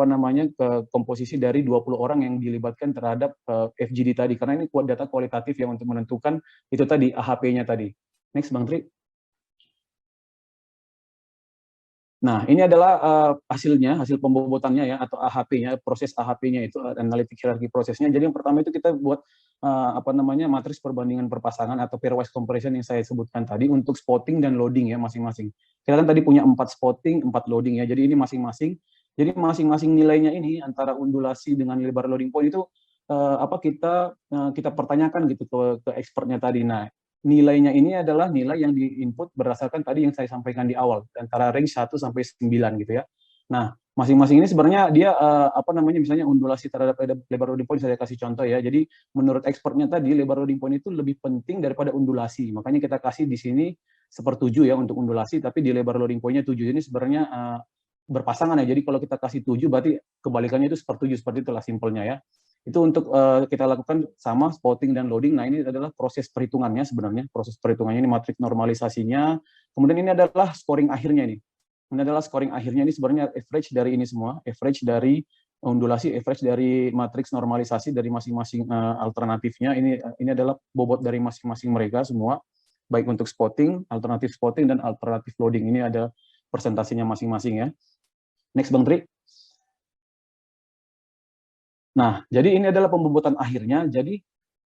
komposisi dari 20 orang yang dilibatkan terhadap FGD tadi, karena ini data kualitatif yang untuk menentukan itu tadi AHP-nya tadi. Next Bang Tri. Nah, ini adalah hasilnya, hasil pembobotannya ya, atau AHP-nya, proses AHP-nya itu, analytic hierarchy prosesnya. Jadi yang pertama itu kita buat matriks perbandingan perpasangan atau pairwise comparison yang saya sebutkan tadi untuk spotting dan loading ya masing-masing. Kita kan tadi punya 4 spotting, 4 loading ya. Jadi ini masing-masing. Jadi masing-masing nilainya ini antara undulasi dengan lebar loading point itu kita pertanyakan gitu ke expertnya tadi. Nah, nilainya ini adalah nilai yang di-input berdasarkan tadi yang saya sampaikan di awal, antara range 1 sampai 9 gitu ya. Nah, masing-masing ini sebenarnya dia misalnya undulasi terhadap lebar loading point, saya kasih contoh ya. Jadi menurut expertnya tadi lebar loading point itu lebih penting daripada undulasi. Makanya kita kasih di sini 1/7 ya untuk undulasi, tapi di lebar loading point-nya 7. Ini sebenarnya berpasangan ya. Jadi kalau kita kasih 7 berarti kebalikannya itu 1/7, seperti itulah simpelnya ya. Itu untuk kita lakukan sama spotting dan loading. Nah, ini adalah proses perhitungannya sebenarnya. Proses perhitungannya ini matrik normalisasinya. Kemudian ini adalah scoring akhirnya ini. Ini adalah scoring akhirnya, ini sebenarnya average dari ini semua. Average dari undulasi, average dari matriks normalisasi dari masing-masing alternatifnya. Ini adalah bobot dari masing-masing mereka semua. Baik untuk spotting, alternatif spotting, dan alternatif loading. Ini ada persentasenya masing-masing ya. Next Bang Tri. Nah, jadi ini adalah pembobotan akhirnya. Jadi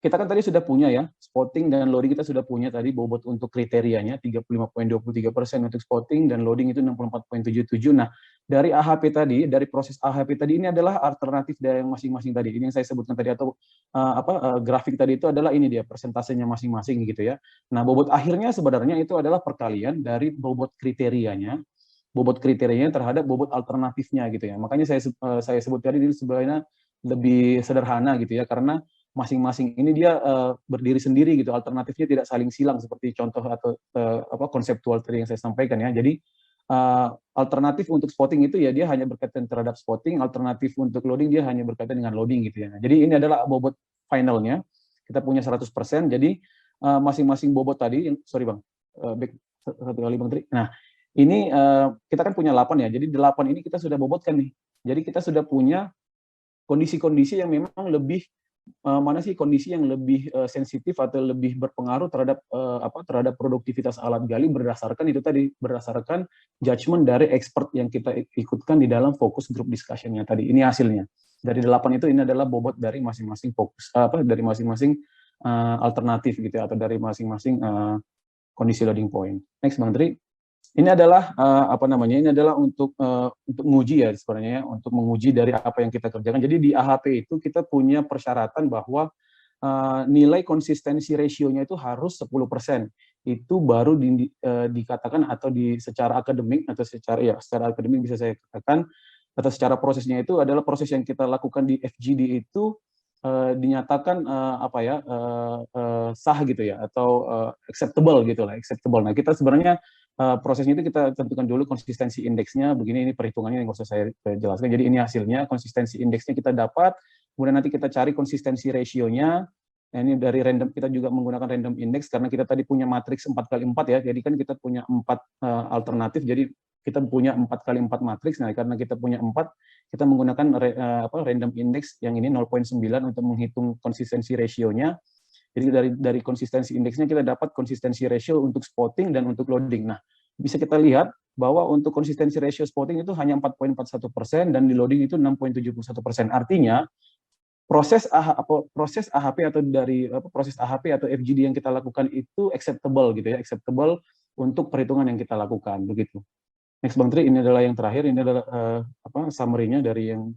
kita kan tadi sudah punya ya, spotting dan loading kita sudah punya tadi bobot untuk kriterianya 35.23% untuk spotting, dan loading itu 64.77. Nah, dari AHP tadi, dari proses AHP tadi, ini adalah alternatif dari masing-masing tadi. Ini yang saya sebutkan tadi, atau grafik tadi itu adalah ini dia persentasenya masing-masing gitu ya. Nah, bobot akhirnya sebenarnya itu adalah perkalian dari bobot kriterianya terhadap bobot alternatifnya gitu ya. Makanya saya sebut tadi ini sebenarnya lebih sederhana gitu ya, karena masing-masing ini dia berdiri sendiri gitu, alternatifnya tidak saling silang seperti contoh atau konseptual tadi yang saya sampaikan ya. Jadi alternatif untuk spotting itu ya dia hanya berkaitan terhadap spotting, alternatif untuk loading dia hanya berkaitan dengan loading gitu ya. Jadi ini adalah bobot finalnya, kita punya 100%. Jadi masing-masing bobot tadi, sorry Bang, back satu kali Bang Tri. Nah, ini kita kan punya 8 ya, jadi 8 ini kita sudah bobotkan nih. Jadi kita sudah punya kondisi-kondisi yang memang lebih kondisi yang lebih sensitif atau lebih berpengaruh terhadap produktivitas alat gali berdasarkan itu tadi, berdasarkan judgement dari expert yang kita ikutkan di dalam focus group discussion-nya tadi. Ini hasilnya. Dari 8 itu ini adalah bobot dari masing-masing dari masing-masing alternatif gitu ya, atau dari masing-masing kondisi loading point. Next Bang Tri. Ini adalah ini adalah untuk menguji ya sebenarnya ya, untuk menguji dari apa yang kita kerjakan. Jadi di AHP itu kita punya persyaratan bahwa nilai konsistensi rasionya itu harus 10%. Itu baru dikatakan atau secara akademik atau secara akademik bisa saya katakan, atau secara prosesnya itu adalah proses yang kita lakukan di FGD itu dinyatakan sah gitu ya, atau acceptable gitu lah, acceptable. Nah, kita sebenarnya prosesnya itu kita tentukan dulu konsistensi indeksnya, begini ini perhitungannya yang nggak usah saya jelaskan. Jadi ini hasilnya, konsistensi indeksnya kita dapat, kemudian nanti kita cari konsistensi rasionya. Nah, ini dari random, kita juga menggunakan random index karena kita tadi punya matriks 4x4 ya, jadi kan kita punya 4 alternatif, jadi kita punya 4x4 matriks. Nah, karena kita punya 4, kita menggunakan random index yang ini 0,9 untuk menghitung konsistensi rasionya. Jadi dari konsistensi indeksnya kita dapat konsistensi ratio untuk spotting dan untuk loading. Nah, bisa kita lihat bahwa untuk konsistensi ratio spotting itu hanya 4,41% dan di loading itu 6,71%. Artinya proses AHP atau dari proses AHP atau FGD yang kita lakukan itu acceptable gitu ya, acceptable untuk perhitungan yang kita lakukan begitu. Next Bang Tri, ini adalah yang terakhir, ini adalah summary-nya dari yang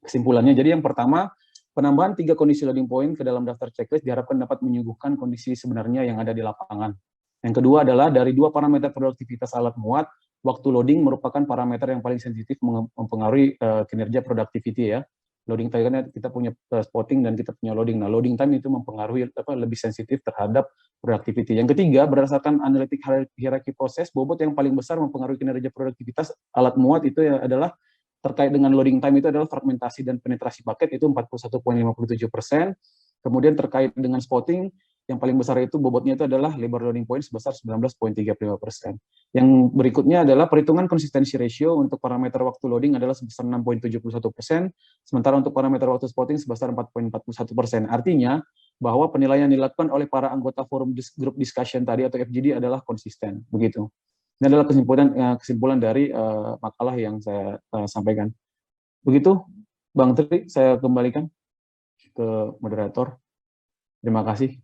kesimpulannya. Jadi yang pertama, penambahan 3 kondisi loading point ke dalam daftar checklist diharapkan dapat menyuguhkan kondisi sebenarnya yang ada di lapangan. Yang kedua adalah dari 2 parameter produktivitas alat muat, waktu loading merupakan parameter yang paling sensitif mempengaruhi kinerja productivity ya. Loading time kan kita punya spotting dan kita punya loading. Nah, loading time itu mempengaruhi lebih sensitif terhadap productivity. Yang ketiga, berdasarkan analitik hierarki proses, bobot yang paling besar mempengaruhi kinerja produktivitas alat muat itu adalah terkait dengan loading time itu adalah fragmentasi dan penetrasi paket itu 41,57%. Kemudian terkait dengan spotting, yang paling besar itu bobotnya itu adalah labor loading point sebesar 19,35%. Yang berikutnya adalah perhitungan konsistensi ratio untuk parameter waktu loading adalah sebesar 6,71%, sementara untuk parameter waktu spotting sebesar 4,41%. Artinya bahwa penilaian dilakukan oleh para anggota forum group discussion tadi atau FGD adalah konsisten, begitu. Ini adalah kesimpulan dari makalah yang saya sampaikan. Begitu, Bang Tri, saya kembalikan ke moderator. Terima kasih.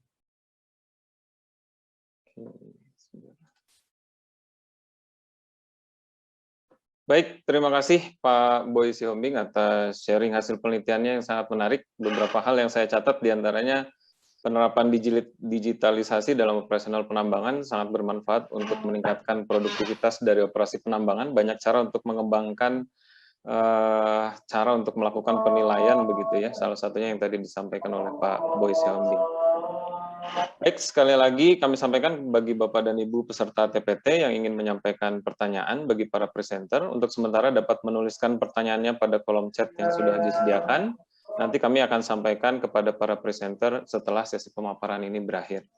Baik, terima kasih Pak Boy Sihombing atas sharing hasil penelitiannya yang sangat menarik. Beberapa hal yang saya catat diantaranya penerapan digitalisasi dalam operasional penambangan sangat bermanfaat untuk meningkatkan produktivitas dari operasi penambangan. Banyak cara untuk mengembangkan cara untuk melakukan penilaian begitu ya. Salah satunya yang tadi disampaikan oleh Pak Boy Sihombing. Baik, sekali lagi kami sampaikan bagi Bapak dan Ibu peserta TPT yang ingin menyampaikan pertanyaan bagi para presenter, untuk sementara dapat menuliskan pertanyaannya pada kolom chat yang sudah disediakan. Nanti kami akan sampaikan kepada para presenter setelah sesi pemaparan ini berakhir.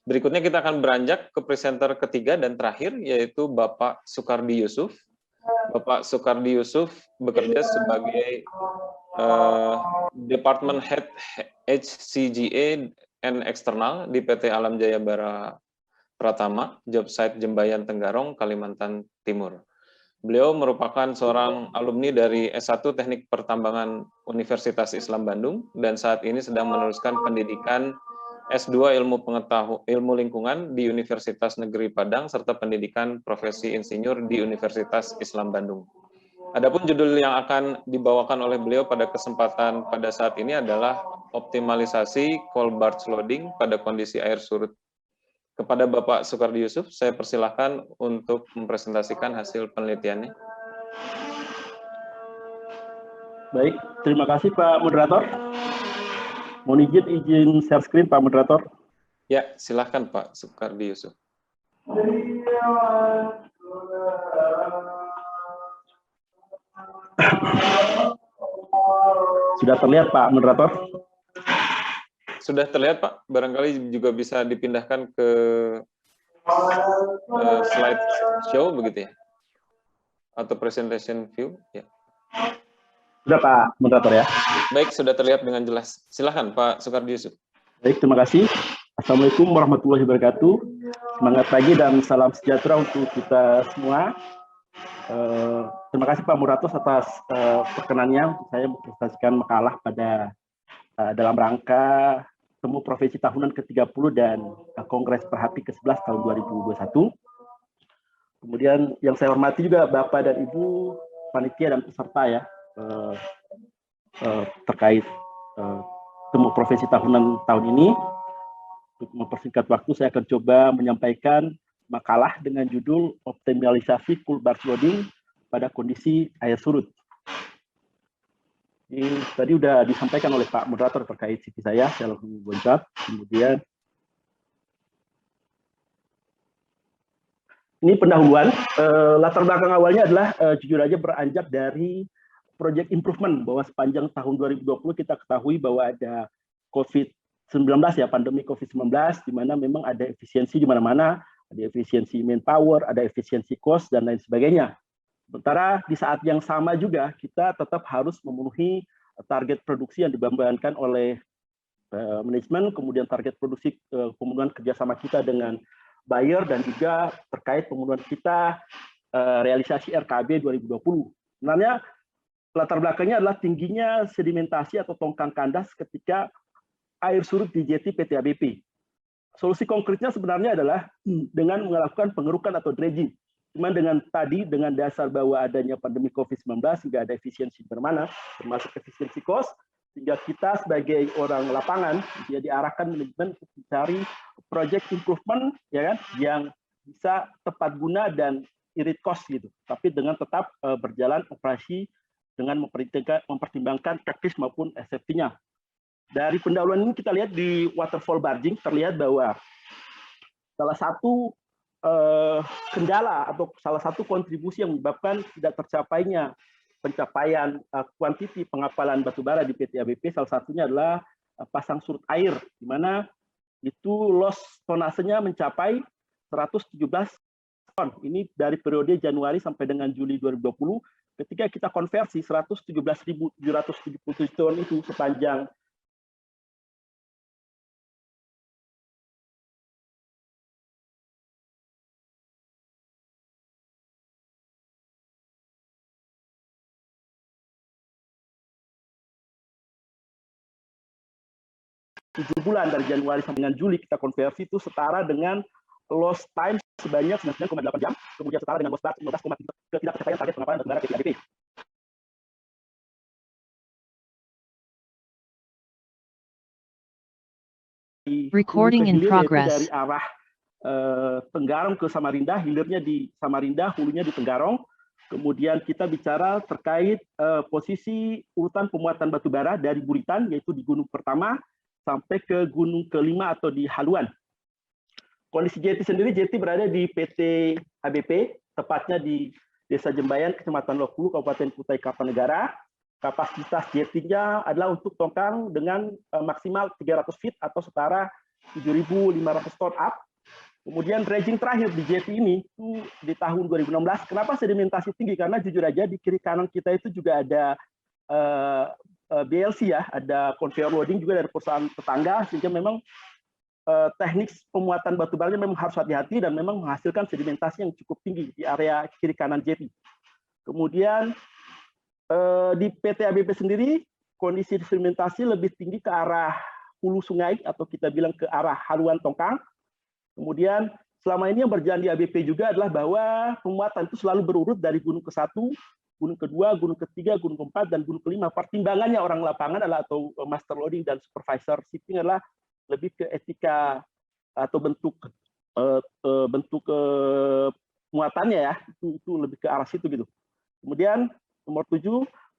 Berikutnya kita akan beranjak ke presenter ketiga dan terakhir, yaitu Bapak Sukardi Yusuf. Bapak Sukardi Yusuf bekerja sebagai Department Head HCGA and Eksternal di PT Alam Jaya Bara Pratama, Job Site Jembayan Tenggarong, Kalimantan Timur. Beliau merupakan seorang alumni dari S1 Teknik Pertambangan Universitas Islam Bandung dan saat ini sedang meneruskan pendidikan S2 Ilmu Lingkungan di Universitas Negeri Padang serta pendidikan profesi insinyur di Universitas Islam Bandung. Adapun judul yang akan dibawakan oleh beliau pada kesempatan pada saat ini adalah optimalisasi coal barge loading pada kondisi air surut. Kepada Bapak Sukardi Yusuf, saya persilahkan untuk mempresentasikan hasil penelitiannya. Baik, terima kasih Pak Moderator. Mohon izin share screen Pak Moderator. Ya, silahkan Pak Sukardi Yusuf. Sudah terlihat Pak Moderator? Sudah terlihat Pak, barangkali juga bisa dipindahkan ke slide show begitu ya? Atau presentation view? Ya. Sudah Pak Moderator ya? Baik, sudah terlihat dengan jelas. Silahkan Pak Sukardi Yusuf. Baik, terima kasih. Assalamualaikum warahmatullahi wabarakatuh. Semangat pagi dan salam sejahtera untuk kita semua. Terima kasih Pak Muratos atas perkenannya untuk saya mempresentasikan makalah pada dalam rangka Temu Profesi Tahunan ke-30 dan Kongres Perhati ke-11 tahun 2021. Kemudian yang saya hormati juga Bapak dan Ibu panitia dan peserta ya terkait Temu Profesi Tahunan tahun ini. Untuk mempersingkat waktu saya akan coba menyampaikan makalah dengan judul optimalisasi coal barge loading pada kondisi air surut. Ini tadi sudah disampaikan oleh Pak Moderator terkait CV saya langsung loncat. Kemudian Ini pendahuluan. Latar belakang awalnya adalah jujur aja beranjak dari project improvement, bahwa sepanjang tahun 2020 kita ketahui bahwa ada COVID-19 ya, pandemi COVID-19, di mana memang ada efisiensi di mana-mana, ada efisiensi manpower, ada efisiensi cost, dan lain sebagainya. Sementara di saat yang sama juga kita tetap harus memenuhi target produksi yang dibebankan oleh manajemen, kemudian target produksi pemenuhan kerjasama kita dengan buyer, dan juga terkait pemenuhan kita realisasi RKB 2020. Sebenarnya latar belakangnya adalah tingginya sedimentasi atau tongkang kandas ketika air surut di jeti PT ABP. Solusi konkretnya sebenarnya adalah dengan melakukan pengerukan atau dredging. Cuman dengan dasar bahwa adanya pandemi COVID-19 sehingga ada efisiensi bermana, termasuk efisiensi cost, sehingga kita sebagai orang lapangan ya diarahkan manajemen untuk mencari project improvement ya kan, yang bisa tepat guna dan irit cost gitu, tapi dengan tetap berjalan operasi dengan mempertimbangkan teknis maupun safety-nya. Dari pendahuluan ini kita lihat di waterfall barging terlihat bahwa salah satu kendala atau salah satu kontribusi yang menyebabkan tidak tercapainya pencapaian kuantiti pengapalan batubara di PT ABP salah satunya adalah pasang surut air, di mana itu loss tonasenya mencapai 117 ton. Ini dari periode Januari sampai dengan Juli 2020. Ketika kita konversi 117.777 ton itu sepanjang bulan dari Januari sampai dengan Juli, kita konversi itu setara dengan lost time sebanyak 99,8 jam, kemudian setara dengan lost time 15,3 ketidakcapaian target pengapalan batubara PT ABP. Recording in progress. Dari arah Tenggarong ke Samarinda, hilirnya di Samarinda, hulunya di Tenggarong. Kemudian kita bicara terkait posisi urutan pemuatan batubara dari buritan, yaitu di gunung pertama sampai ke gunung kelima atau di haluan. Kondisi jeti sendiri, jeti berada di PT ABP, tepatnya di Desa Jembayan, Kecamatan Lokulu, Kabupaten Kutai Kartanegara. Kapasitas jetinya adalah untuk tongkang dengan maksimal 300 feet atau setara 7.500 ton up. Kemudian dredging terakhir di jeti ini itu di tahun 2016. Kenapa sedimentasi tinggi? Karena jujur aja di kiri kanan kita itu juga ada BLC ya, ada conveyor loading juga dari perusahaan tetangga, sehingga memang teknik pemuatan batubaranya memang harus hati-hati dan memang menghasilkan sedimentasi yang cukup tinggi di area kiri kanan jeti. Kemudian di PT ABP sendiri kondisi sedimentasi lebih tinggi ke arah hulu sungai atau kita bilang ke arah haluan tongkang. Kemudian selama ini yang berjalan di ABP juga adalah bahwa pemuatan itu selalu berurut dari gunung ke-1, gunung kedua, gunung ketiga, gunung keempat, dan gunung kelima. Pertimbangannya orang lapangan adalah atau master loading dan supervisor shipping adalah lebih ke etika atau bentuk muatannya ya, itu lebih ke arah situ gitu. Kemudian nomor 7,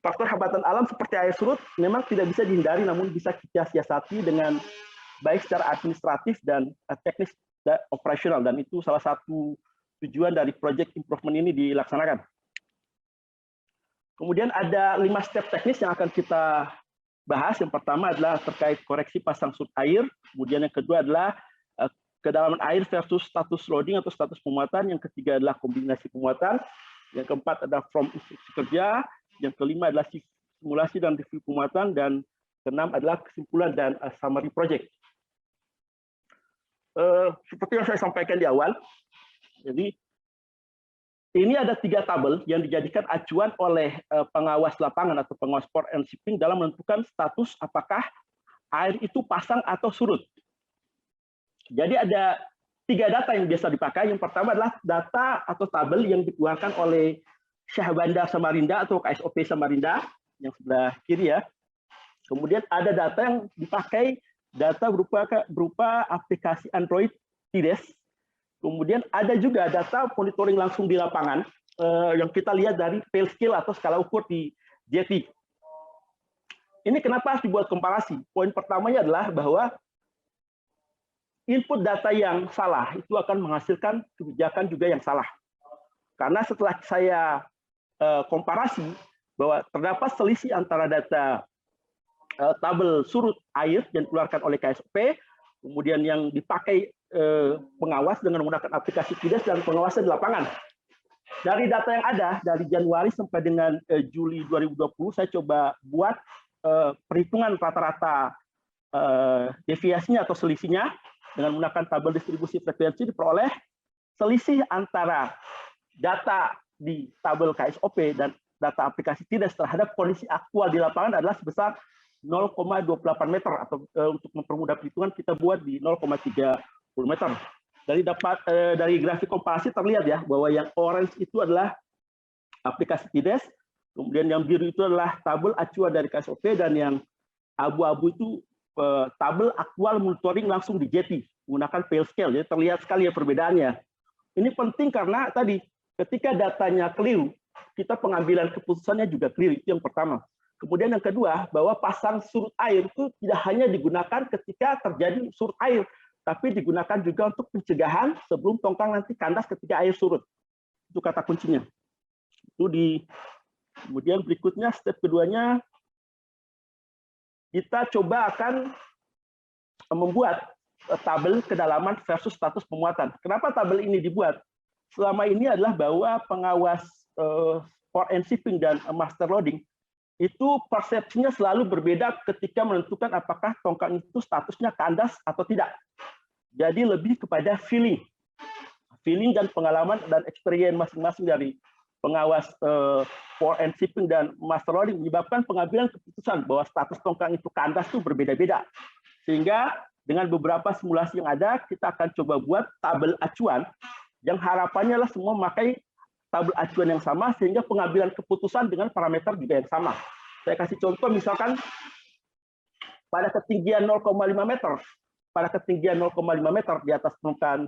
faktor hambatan alam seperti air surut memang tidak bisa dihindari, namun bisa kita siasati dengan baik secara administratif dan teknis dan operasional, dan itu salah satu tujuan dari project improvement ini dilaksanakan. Kemudian ada 5 step teknis yang akan kita bahas. Yang pertama adalah terkait koreksi pasang surut air. Kemudian yang kedua adalah kedalaman air versus status loading atau status pemuatan. Yang ketiga adalah kombinasi pemuatan. Yang keempat adalah from instruksi kerja. Yang kelima adalah simulasi dan review pemuatan. Dan keenam adalah kesimpulan dan summary project. Seperti yang saya sampaikan di awal, jadi ini ada 3 tabel yang dijadikan acuan oleh pengawas lapangan atau pengawas port and shipping dalam menentukan status apakah air itu pasang atau surut. Jadi ada 3 data yang biasa dipakai. Yang pertama adalah data atau tabel yang dikeluarkan oleh Syahbandar Samarinda atau KSOP Samarinda yang sebelah kiri ya. Kemudian ada data yang dipakai, data berupa aplikasi Android TDES. Kemudian ada juga data monitoring langsung di lapangan yang kita lihat dari fail scale atau skala ukur di jeti. Ini kenapa harus dibuat komparasi? Poin pertamanya adalah bahwa input data yang salah itu akan menghasilkan kebijakan juga yang salah. Karena setelah saya komparasi bahwa terdapat selisih antara data tabel surut air yang dikeluarkan oleh KSOP, kemudian yang dipakai pengawas dengan menggunakan aplikasi TIDES dan pengawasan di lapangan. Dari data yang ada dari Januari sampai dengan Juli 2020, saya coba buat perhitungan rata-rata deviasinya atau selisihnya dengan menggunakan tabel distribusi frekuensi. Diperoleh selisih antara data di tabel KSOP dan data aplikasi TIDES terhadap kondisi aktual di lapangan adalah sebesar 0,28 meter, atau untuk mempermudah perhitungan kita buat di 0,30 meter. Dari grafik komparasi terlihat ya bahwa yang orange itu adalah aplikasi TIDES, kemudian yang biru itu adalah tabel acuan dari KSOP, dan yang abu-abu itu tabel aktual monitoring langsung di JETI menggunakan PL scale. Jadi terlihat sekali ya perbedaannya. Ini penting karena tadi ketika datanya keliru, kita pengambilan keputusannya juga keliru. Itu yang pertama. Kemudian yang kedua, bahwa pasang surut air itu tidak hanya digunakan ketika terjadi surut air, tapi digunakan juga untuk pencegahan sebelum tongkang nanti kandas ketika air surut. Itu kata kuncinya. Kemudian berikutnya, step keduanya, kita coba akan membuat tabel kedalaman versus status pemuatan. Kenapa tabel ini dibuat? Selama ini adalah bahwa pengawas port and shipping dan master loading itu persepsinya selalu berbeda ketika menentukan apakah tongkang itu statusnya kandas atau tidak. Jadi lebih kepada feeling dan pengalaman dan experience masing-masing dari pengawas port and shipping dan master loading menyebabkan pengambilan keputusan bahwa status tongkang itu kandas itu berbeda-beda. Sehingga dengan beberapa simulasi yang ada, kita akan coba buat tabel acuan yang harapannya adalah semua memakai tabel acuan yang sama, sehingga pengambilan keputusan dengan parameter juga yang sama. Saya kasih contoh, misalkan pada ketinggian 0,5 meter di atas permukaan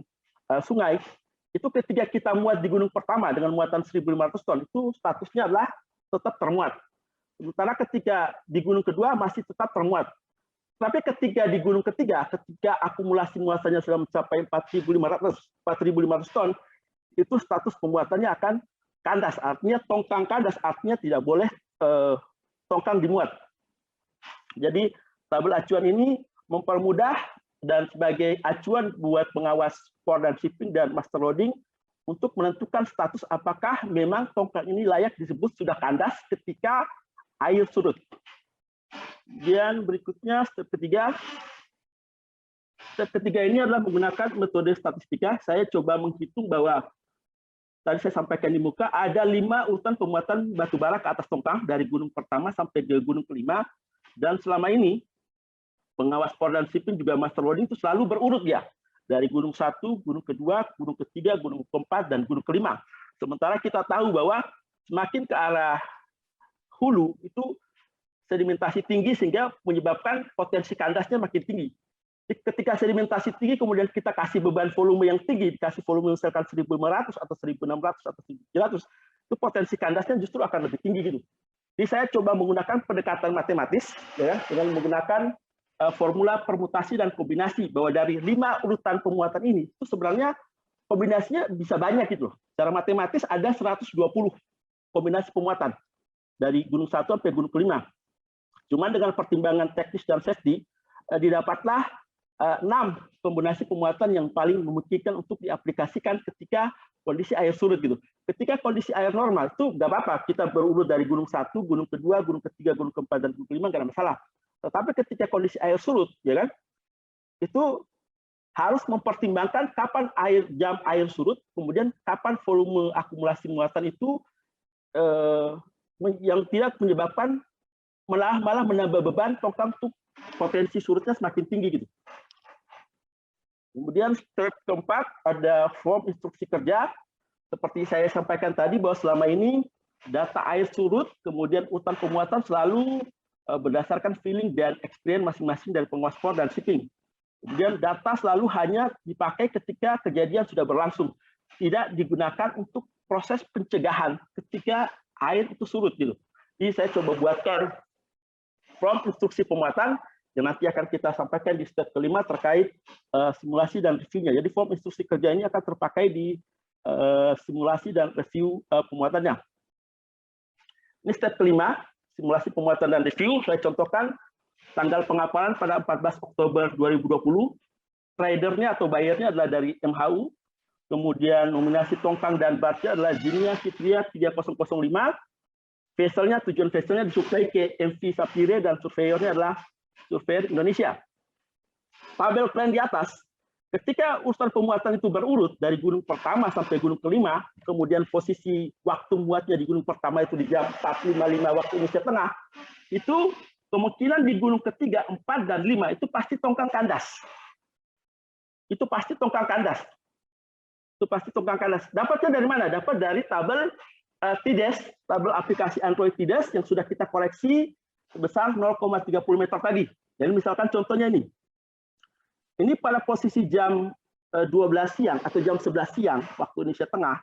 sungai, itu ketika kita muat di gunung pertama dengan muatan 1.500 ton, itu statusnya adalah tetap termuat. Sementara ketika di gunung kedua masih tetap termuat. Tapi ketika di gunung ketiga, ketika akumulasi muatannya sudah mencapai 4.500 ton, itu status pemuatannya akan kandas, artinya tongkang kandas, artinya tidak boleh tongkang dimuat. Jadi tabel acuan ini mempermudah dan sebagai acuan buat pengawas port dan shipping dan master loading untuk menentukan status apakah memang tongkang ini layak disebut sudah kandas ketika air surut. Dan berikutnya step ketiga. Step ketiga ini adalah menggunakan metode statistika. Saya coba menghitung bahwa tadi saya sampaikan di muka, ada 5 urutan pemuatan batu bara ke atas tongkang dari gunung pertama sampai ke gunung kelima, dan selama ini pengawas port dan shipping juga master loading itu selalu berurut ya, dari gunung 1, gunung kedua, gunung ketiga, gunung keempat, dan gunung kelima. Sementara kita tahu bahwa semakin ke arah hulu itu sedimentasi tinggi sehingga menyebabkan potensi kandasnya makin tinggi. Ketika sedimentasi tinggi, kemudian kita kasih beban volume yang tinggi, dikasih volume misalkan 1.500 atau 1.600 atau 1.700, itu potensi kandasnya justru akan lebih tinggi gitu. Jadi saya coba menggunakan pendekatan matematis, ya, dengan menggunakan formula permutasi dan kombinasi, bahwa dari 5 urutan pemuatan ini, itu sebenarnya kombinasinya bisa banyak gitu loh. Secara matematis ada 120 kombinasi pemuatan dari gunung 1 sampai gunung kelima. Cuman dengan pertimbangan teknis dan safety, didapatlah 6 kombinasi pemuatan yang paling memungkinkan untuk diaplikasikan ketika kondisi air surut gitu. Ketika kondisi air normal itu nggak apa-apa, kita berurut dari gunung 1, gunung kedua, gunung ketiga, gunung keempat, dan gunung kelima, nggak ada masalah. Tetapi ketika kondisi air surut, ya kan, itu harus mempertimbangkan kapan jam air surut, kemudian kapan volume akumulasi muatan itu yang tidak menyebabkan malah menambah beban tongkang untuk potensi surutnya semakin tinggi gitu. Kemudian step keempat ada form instruksi kerja. Seperti saya sampaikan tadi bahwa selama ini data air surut, kemudian urutan pemuatan selalu berdasarkan feeling dan experience masing-masing dari pengawas port dan shipping. Kemudian data selalu hanya dipakai ketika kejadian sudah berlangsung, tidak digunakan untuk proses pencegahan ketika air itu surut gitu. Jadi saya coba buatkan form instruksi pemuatan yang nanti akan kita sampaikan di step kelima terkait simulasi dan reviewnya. Jadi form instruksi kerja ini akan terpakai di simulasi dan review pemuatannya. Ini step kelima, simulasi pemuatan dan review. Saya contohkan tanggal pengapalan pada 14 Oktober 2020. Tradernya atau bayarnya adalah dari MHU. Kemudian nominasi tongkang dan batnya adalah Zinia Fitria 3005. Vesselnya, tujuan vesselnya disuplai ke MV Sapire dan surveyornya adalah Surveyor Indonesia. Tabel plan di atas, ketika urusan pemuatan itu berurut dari gunung pertama sampai gunung kelima, kemudian posisi waktu muatnya di gunung pertama itu di jam 4.55 waktu Indonesia Tengah, itu kemungkinan di gunung ketiga, 4, dan 5 itu pasti tongkang kandas. Itu pasti tongkang kandas. Itu pasti tongkang kandas. Dapatnya dari mana? Dapat dari tabel TIDES, tabel aplikasi Android TIDES yang sudah kita koleksi sebesar 0,30 meter tadi. Jadi misalkan contohnya ini. Ini pada posisi jam 12 siang atau jam 11 siang waktu Indonesia Tengah,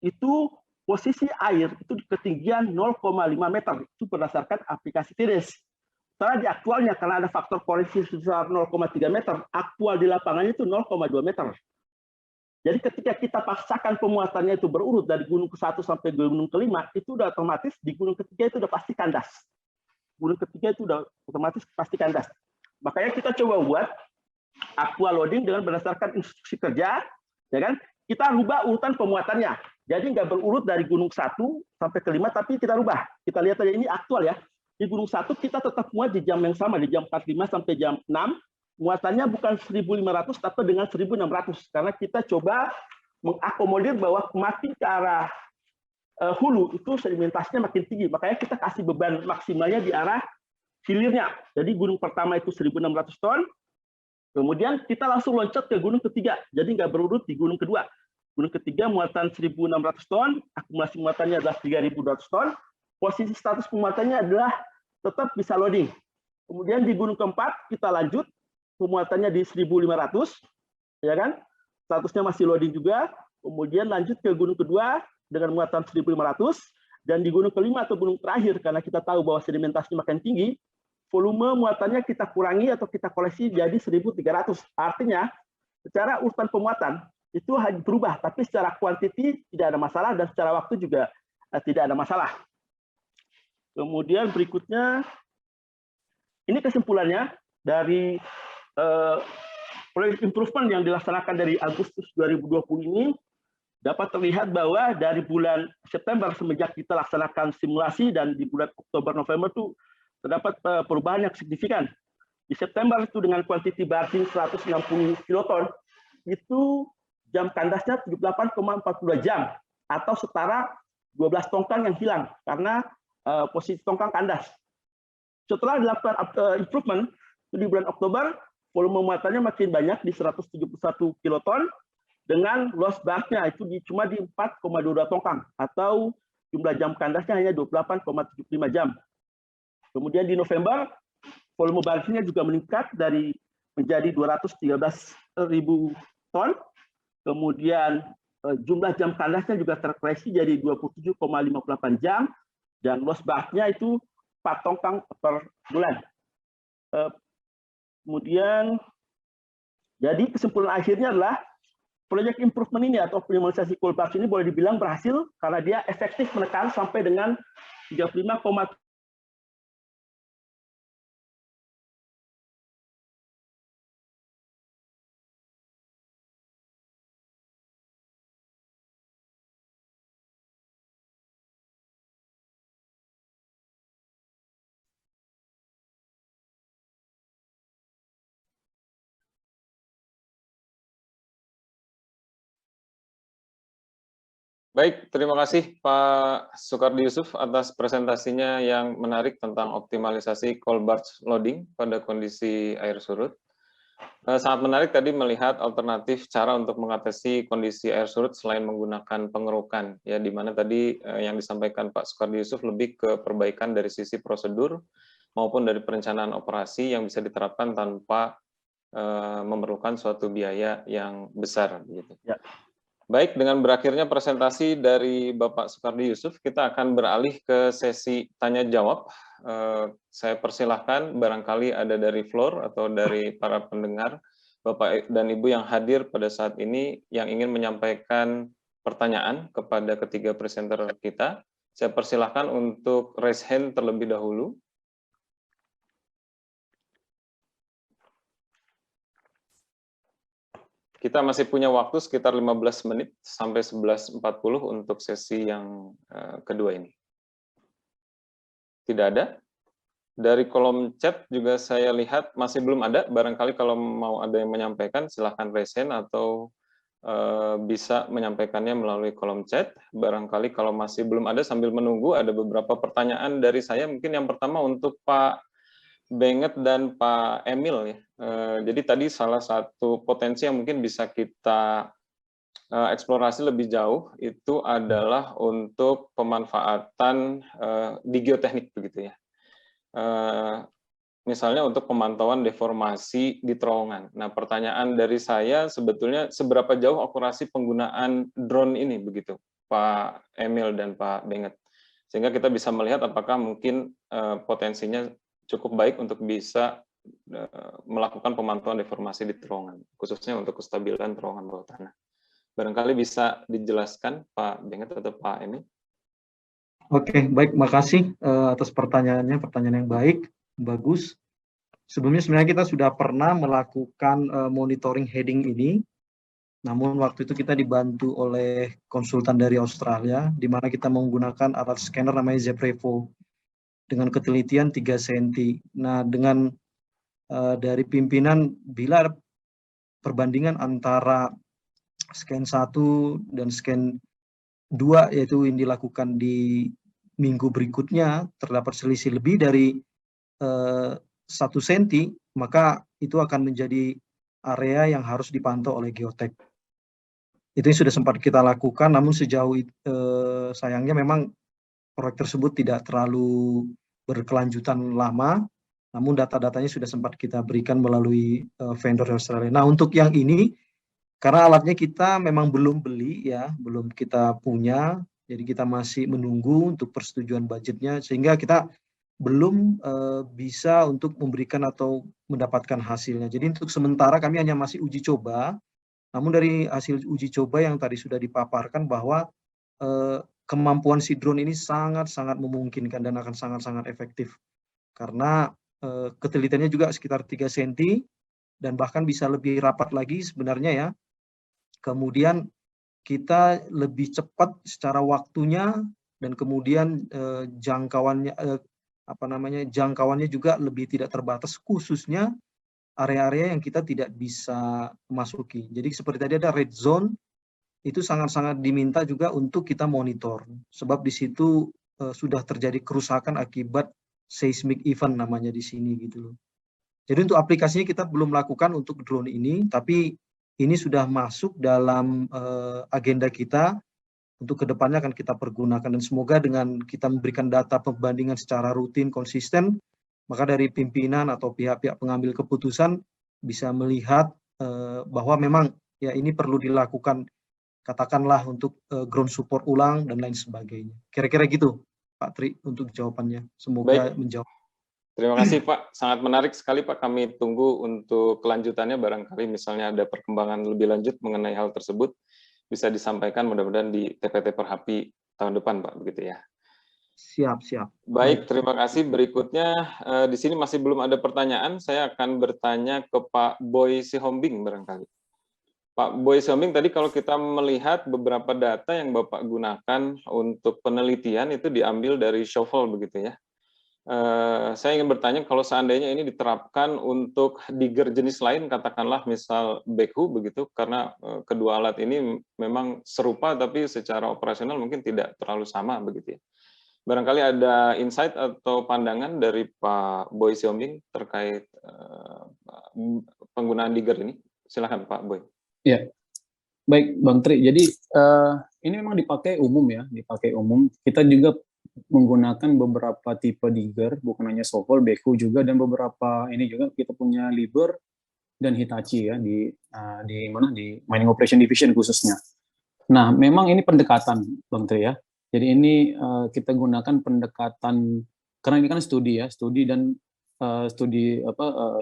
itu posisi air itu di ketinggian 0,5 meter. Itu berdasarkan aplikasi TIDES. Setelah di aktualnya, karena ada faktor koreksi sebesar 0,3 meter, aktual di lapangannya itu 0,2 meter. Jadi ketika kita paksakan pemuatannya itu berurut dari gunung ke-1 sampai gunung ke-5, itu udah otomatis di gunung ketiga itu udah pasti kandas. Gunung ketiga itu udah otomatis pasti kandas. Makanya kita coba buat aktual loading dengan berdasarkan instruksi kerja, ya kan? Kita rubah urutan pemuatannya. Jadi nggak berurut dari gunung 1 sampai ke-5, tapi kita rubah. Kita lihat aja ini aktual ya. Di gunung 1 kita tetap muat di jam yang sama, di jam 45 sampai jam 6. Muatannya bukan 1.500 tapi dengan 1.600 karena kita coba mengakomodir bahwa makin ke arah hulu itu sedimentasinya makin tinggi, makanya kita kasih beban maksimalnya di arah hilirnya. Jadi gunung pertama itu 1.600 ton, kemudian kita langsung loncat ke gunung ketiga, jadi nggak berurut di gunung kedua. Gunung ketiga muatan 1.600 ton, akumulasi muatannya adalah 3.200 ton, posisi status pemuatannya adalah tetap bisa loading. Kemudian di gunung keempat kita lanjut, pemuatannya di 1.500, ya kan? Statusnya masih loading juga. Kemudian lanjut ke gunung kedua dengan muatan 1.500, dan di gunung kelima atau gunung terakhir, karena kita tahu bahwa sedimentasinya makin tinggi, volume muatannya kita kurangi atau kita koleksi jadi 1.300. Artinya, secara urutan pemuatan itu hanya berubah, tapi secara kuantiti tidak ada masalah dan secara waktu juga tidak ada masalah. Kemudian berikutnya, ini kesimpulannya dari proyek improvement yang dilaksanakan dari Agustus 2020 ini dapat terlihat bahwa dari bulan September semenjak kita laksanakan simulasi dan di bulan Oktober November itu terdapat perubahan yang signifikan. Di September itu dengan kuantiti barging 160 kiloton itu jam kandasnya 78,42 jam atau setara 12 tongkang yang hilang karena posisi tongkang kandas. Setelah dilakukan improvement di bulan Oktober, volume muatannya makin banyak di 171 kiloton dengan loss bar-nya itu cuma di 4,22 tongkang atau jumlah jam kandasnya hanya 28,75 jam. Kemudian di November volume bargingnya juga meningkat menjadi 213.000 ton. Kemudian jumlah jam kandasnya juga terkoreksi jadi 27,58 jam dan loss bar-nya itu 4 tongkang per bulan. Kemudian, jadi kesimpulan akhirnya adalah proyek improvement ini atau optimalisasi coal barge ini boleh dibilang berhasil karena dia efektif menekan sampai dengan 35,7 Baik, terima kasih Pak Soekardi Yusuf atas presentasinya yang menarik tentang optimalisasi coal barge loading pada kondisi air surut. Sangat menarik tadi melihat alternatif cara untuk mengatasi kondisi air surut selain menggunakan pengerukan, ya, di mana tadi yang disampaikan Pak Soekardi Yusuf lebih ke perbaikan dari sisi prosedur maupun dari perencanaan operasi yang bisa diterapkan tanpa memerlukan suatu biaya yang besar, gitu. Ya. Baik, dengan berakhirnya presentasi dari Bapak Soekardi Yusuf, kita akan beralih ke sesi tanya-jawab. Saya persilahkan, barangkali ada dari floor atau dari para pendengar, Bapak dan Ibu yang hadir pada saat ini, yang ingin menyampaikan pertanyaan kepada ketiga presenter kita. Saya persilahkan untuk raise hand terlebih dahulu. Kita masih punya waktu sekitar 15 menit sampai 11.40 untuk sesi yang kedua ini. Tidak ada. Dari kolom chat juga saya lihat masih belum ada. Barangkali kalau mau ada yang menyampaikan, silahkan raise hand atau bisa menyampaikannya melalui kolom chat. Barangkali kalau masih belum ada, sambil menunggu, ada beberapa pertanyaan dari saya. Mungkin yang pertama untuk Pak Benget dan Pak Emil ya. Jadi tadi salah satu potensi yang mungkin bisa kita eksplorasi lebih jauh itu adalah untuk pemanfaatan di geoteknik begitu ya. Misalnya untuk pemantauan deformasi di terowongan. Nah, pertanyaan dari saya sebetulnya seberapa jauh akurasi penggunaan drone ini begitu, Pak Emil dan Pak Benget. Sehingga kita bisa melihat apakah mungkin potensinya cukup baik untuk bisa melakukan pemantauan deformasi di terowongan, khususnya untuk kestabilan terowongan bawah tanah. Barangkali bisa dijelaskan Pak Benget atau Pak Emil. Oke, baik, makasih atas pertanyaannya, pertanyaan yang baik, bagus. Sebelumnya sebenarnya kita sudah pernah melakukan monitoring heading ini, namun waktu itu kita dibantu oleh konsultan dari Australia, di mana kita menggunakan alat scanner namanya Zeprevo dengan ketelitian 3 cm. Nah, dengan dari pimpinan, bila perbandingan antara scan 1 dan scan 2, yaitu yang dilakukan di minggu berikutnya, terdapat selisih lebih dari 1 cm, maka itu akan menjadi area yang harus dipantau oleh geotek. Itu yang sudah sempat kita lakukan, namun sejauh sayangnya memang proyek tersebut tidak terlalu berkelanjutan lama, namun data-datanya sudah sempat kita berikan melalui vendor Australia. Nah, untuk yang ini, karena alatnya kita memang belum beli ya, belum kita punya, jadi kita masih menunggu untuk persetujuan budgetnya, sehingga kita belum bisa untuk memberikan atau mendapatkan hasilnya. Jadi untuk sementara kami hanya masih uji coba, namun dari hasil uji coba yang tadi sudah dipaparkan bahwa kemampuan si drone ini sangat-sangat memungkinkan dan akan sangat-sangat efektif. Karena ketelitiannya juga sekitar 3 cm, dan bahkan bisa lebih rapat lagi sebenarnya ya. Kemudian kita lebih cepat secara waktunya, dan kemudian jangkauannya juga lebih tidak terbatas, khususnya area-area yang kita tidak bisa masuki. Jadi seperti tadi ada red zone, itu sangat-sangat diminta juga untuk kita monitor, sebab di situ sudah terjadi kerusakan akibat seismic event namanya di sini gitu loh. Jadi untuk aplikasinya kita belum lakukan untuk drone ini, tapi ini sudah masuk dalam agenda kita untuk kedepannya akan kita pergunakan, dan semoga dengan kita memberikan data pembandingan secara rutin, konsisten, maka dari pimpinan atau pihak-pihak pengambil keputusan bisa melihat bahwa memang ya ini perlu dilakukan, katakanlah untuk ground support ulang dan lain sebagainya. Kira-kira gitu Pak Tri untuk jawabannya. Semoga menjawab. Terima kasih Pak, sangat menarik sekali Pak. Kami tunggu untuk kelanjutannya, barangkali misalnya ada perkembangan lebih lanjut mengenai hal tersebut, bisa disampaikan mudah-mudahan di TPT Perhapi tahun depan Pak, begitu ya. Siap. Baik, terima kasih. Berikutnya di sini masih belum ada pertanyaan, saya akan bertanya ke Pak Boy Sihombing barangkali. Pak Boy Sihombing, tadi kalau kita melihat beberapa data yang Bapak gunakan untuk penelitian itu diambil dari Shovel begitu ya. Saya ingin bertanya, kalau seandainya ini diterapkan untuk digger jenis lain, katakanlah misal backhoe begitu, karena kedua alat ini memang serupa tapi secara operasional mungkin tidak terlalu sama begitu ya. Barangkali ada insight atau pandangan dari Pak Boy Sihombing terkait penggunaan digger ini. Silakan Pak Boy. Ya, baik Bang Tri. Jadi ini memang dipakai umum ya, dipakai umum. Kita juga menggunakan beberapa tipe digger, bukan hanya shovel, backhoe juga, dan beberapa ini juga kita punya Liebherr dan Hitachi ya di mining operation division khususnya. Nah, memang ini pendekatan, Bang Tri ya. Jadi ini kita gunakan pendekatan karena ini kan studi ya, studi dan studi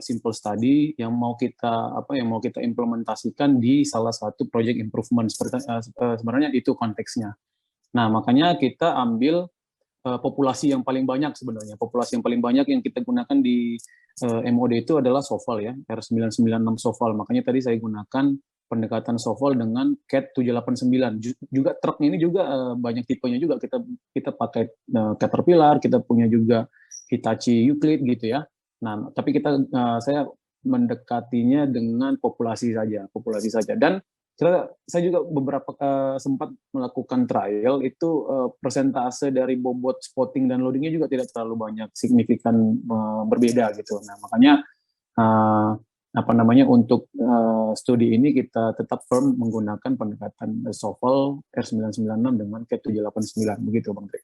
simple study yang mau kita implementasikan di salah satu project improvement sebenarnya itu konteksnya. Nah, makanya kita ambil populasi yang paling banyak sebenarnya. Populasi yang paling banyak yang kita gunakan di MOD itu adalah SOVAL ya, R996 SOVAL. Makanya tadi saya gunakan pendekatan SOVAL dengan CAT 789. Juga truknya ini juga banyak tipenya juga. Kita pakai Caterpillar, kita punya juga Hitachi Euclid gitu ya. Nah, tapi saya mendekatinya dengan populasi saja. Dan saya juga beberapa sempat melakukan trial itu persentase dari bobot spotting dan loadingnya juga tidak terlalu banyak signifikan berbeda gitu. Nah, makanya untuk studi ini kita tetap firm menggunakan pendekatan SOVAL R996 dengan CAT 789 begitu Bang Tri.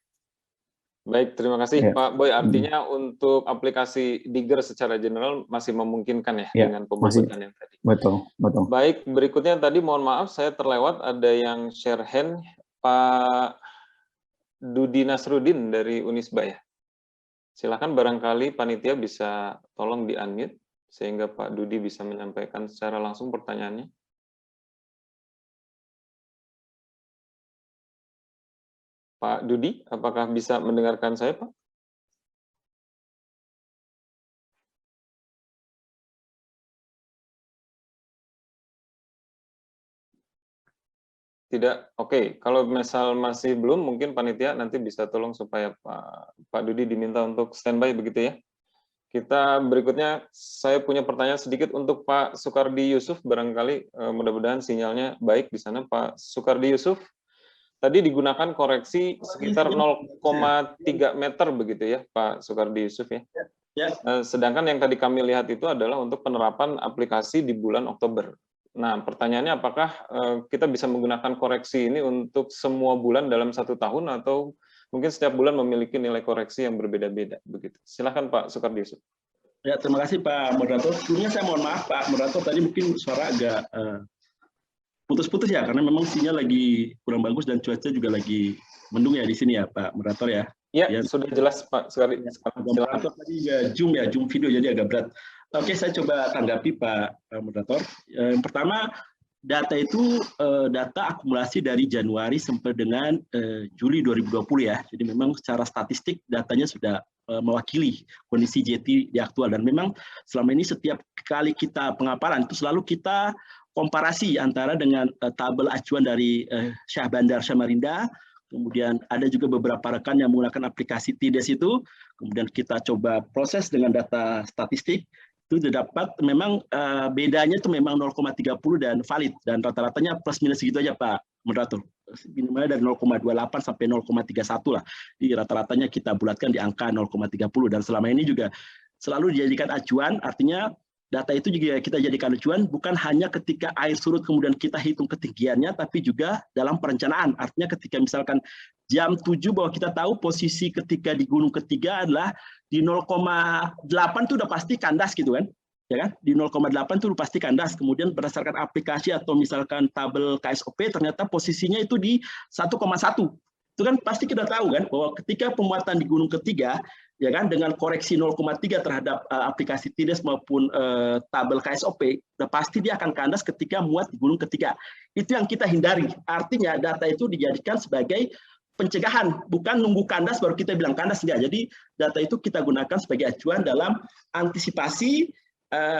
Baik, terima kasih Pak Boy. Artinya untuk aplikasi Digger secara general masih memungkinkan ya dengan pembuatan yang tadi. Betul. Baik, berikutnya tadi mohon maaf saya terlewat ada yang share hand, Pak Dudi Nasrudin dari Unisba ya. Silakan barangkali panitia bisa tolong di-unmute sehingga Pak Dudi bisa menyampaikan secara langsung pertanyaannya. Pak Dudi, apakah bisa mendengarkan saya, Pak? Tidak, oke. Kalau misal masih belum, mungkin panitia nanti bisa tolong supaya Pak Dudi diminta untuk standby begitu ya. Kita berikutnya, saya punya pertanyaan sedikit untuk Pak Sukardi Yusuf, barangkali mudah-mudahan sinyalnya baik di sana. Pak Sukardi Yusuf, tadi digunakan koreksi sekitar 0,3 meter begitu ya, Pak Sukardi Yusuf ya. Sedangkan yang tadi kami lihat itu adalah untuk penerapan aplikasi di bulan Oktober. Nah, pertanyaannya apakah kita bisa menggunakan koreksi ini untuk semua bulan dalam 1 tahun atau mungkin setiap bulan memiliki nilai koreksi yang berbeda-beda begitu. Silakan Pak Sukardi Yusuf. Ya, terima kasih Pak Moderator. Sebelumnya saya mohon maaf Pak Moderator, tadi mungkin suara agak putus-putus ya, karena memang sinyal lagi kurang bagus dan cuaca juga lagi mendung ya di sini ya Pak Moderator ya. Ya, sudah jelas Pak Sukardi. Moderator tadi juga Zoom video jadi agak berat. Oke, saya coba tanggapi Pak Moderator. Yang pertama, data itu data akumulasi dari Januari sampai dengan Juli 2020 ya. Jadi memang secara statistik datanya sudah mewakili kondisi JT di aktual, dan memang selama ini setiap kali kita pengapalan itu selalu kita komparasi antara dengan tabel acuan dari Syah Bandar Samarinda, kemudian ada juga beberapa rekan yang menggunakan aplikasi TIDES itu, kemudian kita coba proses dengan data statistik, itu dapat memang bedanya itu memang 0,30 dan valid, dan rata-ratanya plus minus segitu aja Pak Moderator, minimalnya dari 0,28 sampai 0,31 lah, di rata-ratanya kita bulatkan di angka 0,30, dan selama ini juga selalu dijadikan acuan, artinya data itu juga kita jadikan acuan bukan hanya ketika air surut kemudian kita hitung ketinggiannya, tapi juga dalam perencanaan. Artinya ketika misalkan jam 7 bahwa kita tahu posisi ketika di gunung ketiga adalah di 0,8 itu udah pasti kandas gitu kan. Ya kan? Di 0,8 itu pasti kandas. Kemudian berdasarkan aplikasi atau misalkan tabel KSOP ternyata posisinya itu di 1,1. Itu kan pasti kita tahu kan bahwa ketika pemuatan di gunung ketiga ya kan dengan koreksi 0,3 terhadap aplikasi TIDES maupun tabel KSOP, udah pasti dia akan kandas ketika muat di gunung ketiga. Itu yang kita hindari. Artinya data itu dijadikan sebagai pencegahan, bukan nunggu kandas baru kita bilang kandas, enggak. Jadi data itu kita gunakan sebagai acuan dalam antisipasi,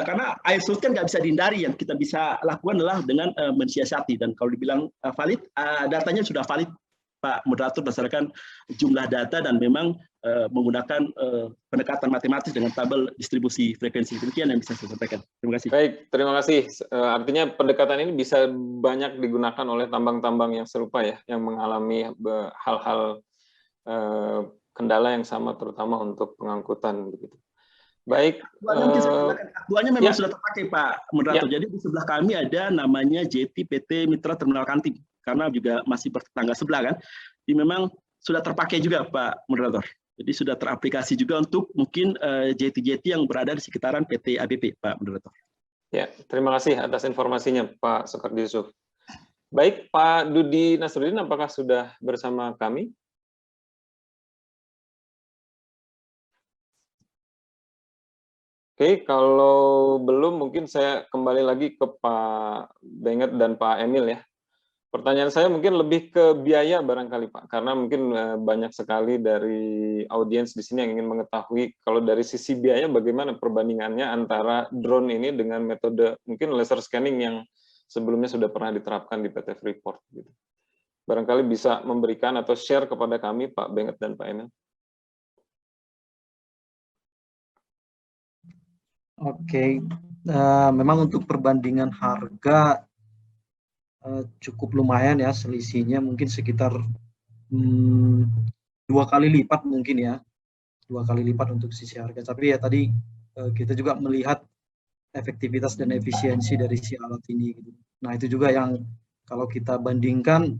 karena air surut kan nggak bisa dihindari. Yang kita bisa lakukan adalah dengan mensiasati, dan kalau dibilang valid, datanya sudah valid Pak Moderator berdasarkan jumlah data dan memang menggunakan pendekatan matematis dengan tabel distribusi frekuensi. Demikian yang bisa saya sampaikan. Terima kasih. Baik, terima kasih. Artinya pendekatan ini bisa banyak digunakan oleh tambang-tambang yang serupa ya, yang mengalami hal-hal kendala yang sama, terutama untuk pengangkutan begitu. Baik. Aktualnya memang sudah terpakai Pak Moderator. Jadi di sebelah kami ada namanya JT PT Mitra Terminal Kaltim, karena juga masih bertetangga sebelah kan. Jadi memang sudah terpakai juga Pak Moderator. Jadi sudah teraplikasi juga untuk mungkin JT-JT yang berada di sekitaran PT ABP Pak Moderator. Ya, terima kasih atas informasinya Pak Sukardi Yusuf. Baik, Pak Dudi Nasruddin, apakah sudah bersama kami? Oke, kalau belum mungkin saya kembali lagi ke Pak Benget dan Pak Emil ya. Pertanyaan saya mungkin lebih ke biaya barangkali Pak, karena mungkin banyak sekali dari audiens di sini yang ingin mengetahui kalau dari sisi biaya bagaimana perbandingannya antara drone ini dengan metode mungkin laser scanning yang sebelumnya sudah pernah diterapkan di PT Freeport. Gitu. Barangkali bisa memberikan atau share kepada kami Pak Benget dan Pak Emil. Oke, memang untuk perbandingan harga cukup lumayan ya, selisihnya mungkin sekitar 2 kali lipat mungkin ya, 2 kali lipat untuk sisi harga. Tapi ya tadi kita juga melihat efektivitas dan efisiensi dari si alat ini. Gitu. Nah itu juga yang kalau kita bandingkan,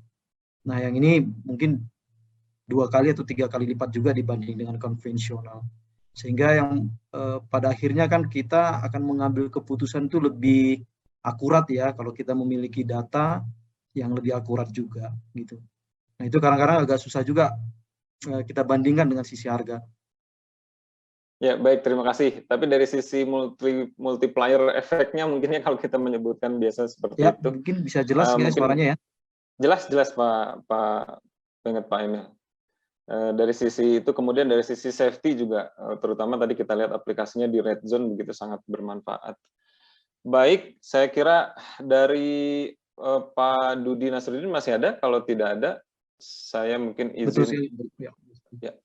nah yang ini mungkin 2 kali atau 3 kali lipat juga dibanding dengan konvensional. Sehingga yang pada akhirnya kan kita akan mengambil keputusan itu lebih akurat ya kalau kita memiliki data yang lebih akurat juga gitu. Nah itu kadang-kadang agak susah juga kita bandingkan dengan sisi harga. Ya baik, terima kasih. Tapi dari sisi multiplier efeknya mungkinnya kalau kita menyebutkan biasa seperti ya, itu. Mungkin bisa jelas ya suaranya ya. Jelas Pak Benget, Pak Emil. Dari sisi itu, kemudian dari sisi safety juga, terutama tadi kita lihat aplikasinya di red zone begitu sangat bermanfaat. Baik, saya kira dari Pak Dudi Nasruddin masih ada, kalau tidak ada, saya mungkin izin. Betul sih. Ya.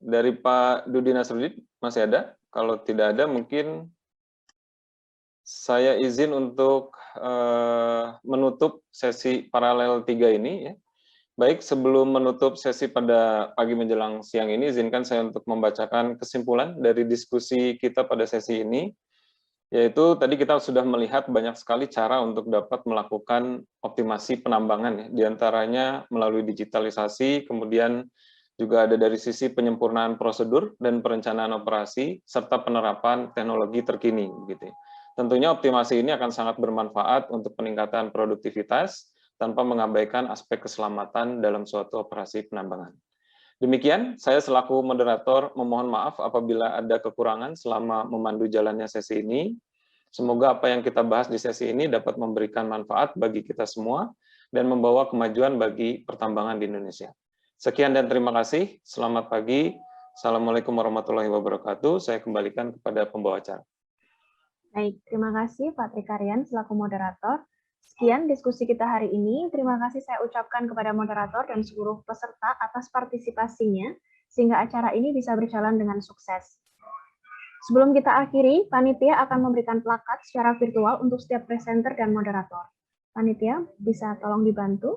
Dari Pak Dudi Nasruddin masih ada, kalau tidak ada mungkin saya izin untuk menutup sesi paralel 3 ini ya. Baik, sebelum menutup sesi pada pagi menjelang siang ini, izinkan saya untuk membacakan kesimpulan dari diskusi kita pada sesi ini, yaitu tadi kita sudah melihat banyak sekali cara untuk dapat melakukan optimasi penambangan, ya, diantaranya melalui digitalisasi, kemudian juga ada dari sisi penyempurnaan prosedur dan perencanaan operasi, serta penerapan teknologi terkini. Gitu. Tentunya optimasi ini akan sangat bermanfaat untuk peningkatan produktivitas, tanpa mengabaikan aspek keselamatan dalam suatu operasi penambangan. Demikian, saya selaku moderator memohon maaf apabila ada kekurangan selama memandu jalannya sesi ini. Semoga apa yang kita bahas di sesi ini dapat memberikan manfaat bagi kita semua dan membawa kemajuan bagi pertambangan di Indonesia. Sekian dan terima kasih. Selamat pagi. Assalamualaikum warahmatullahi wabarakatuh. Saya kembalikan kepada pembawa acara. Baik, terima kasih Pak Trikarian selaku moderator. Sekian diskusi kita hari ini. Terima kasih saya ucapkan kepada moderator dan seluruh peserta atas partisipasinya, sehingga acara ini bisa berjalan dengan sukses. Sebelum kita akhiri, panitia akan memberikan plakat secara virtual untuk setiap presenter dan moderator. Panitia, bisa tolong dibantu?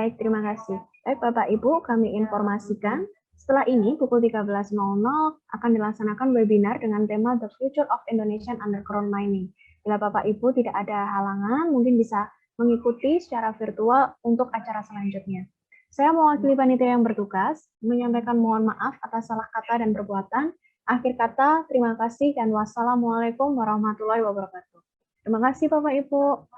Baik, terima kasih. Baik, Bapak Ibu, kami informasikan setelah ini pukul 13.00 akan dilaksanakan webinar dengan tema The Future of Indonesian Underground Mining. Bila Bapak Ibu tidak ada halangan, mungkin bisa mengikuti secara virtual untuk acara selanjutnya. Saya mewakili panitia yang bertugas, menyampaikan mohon maaf atas salah kata dan perbuatan. Akhir kata, terima kasih dan wassalamualaikum warahmatullahi wabarakatuh. Terima kasih Bapak Ibu.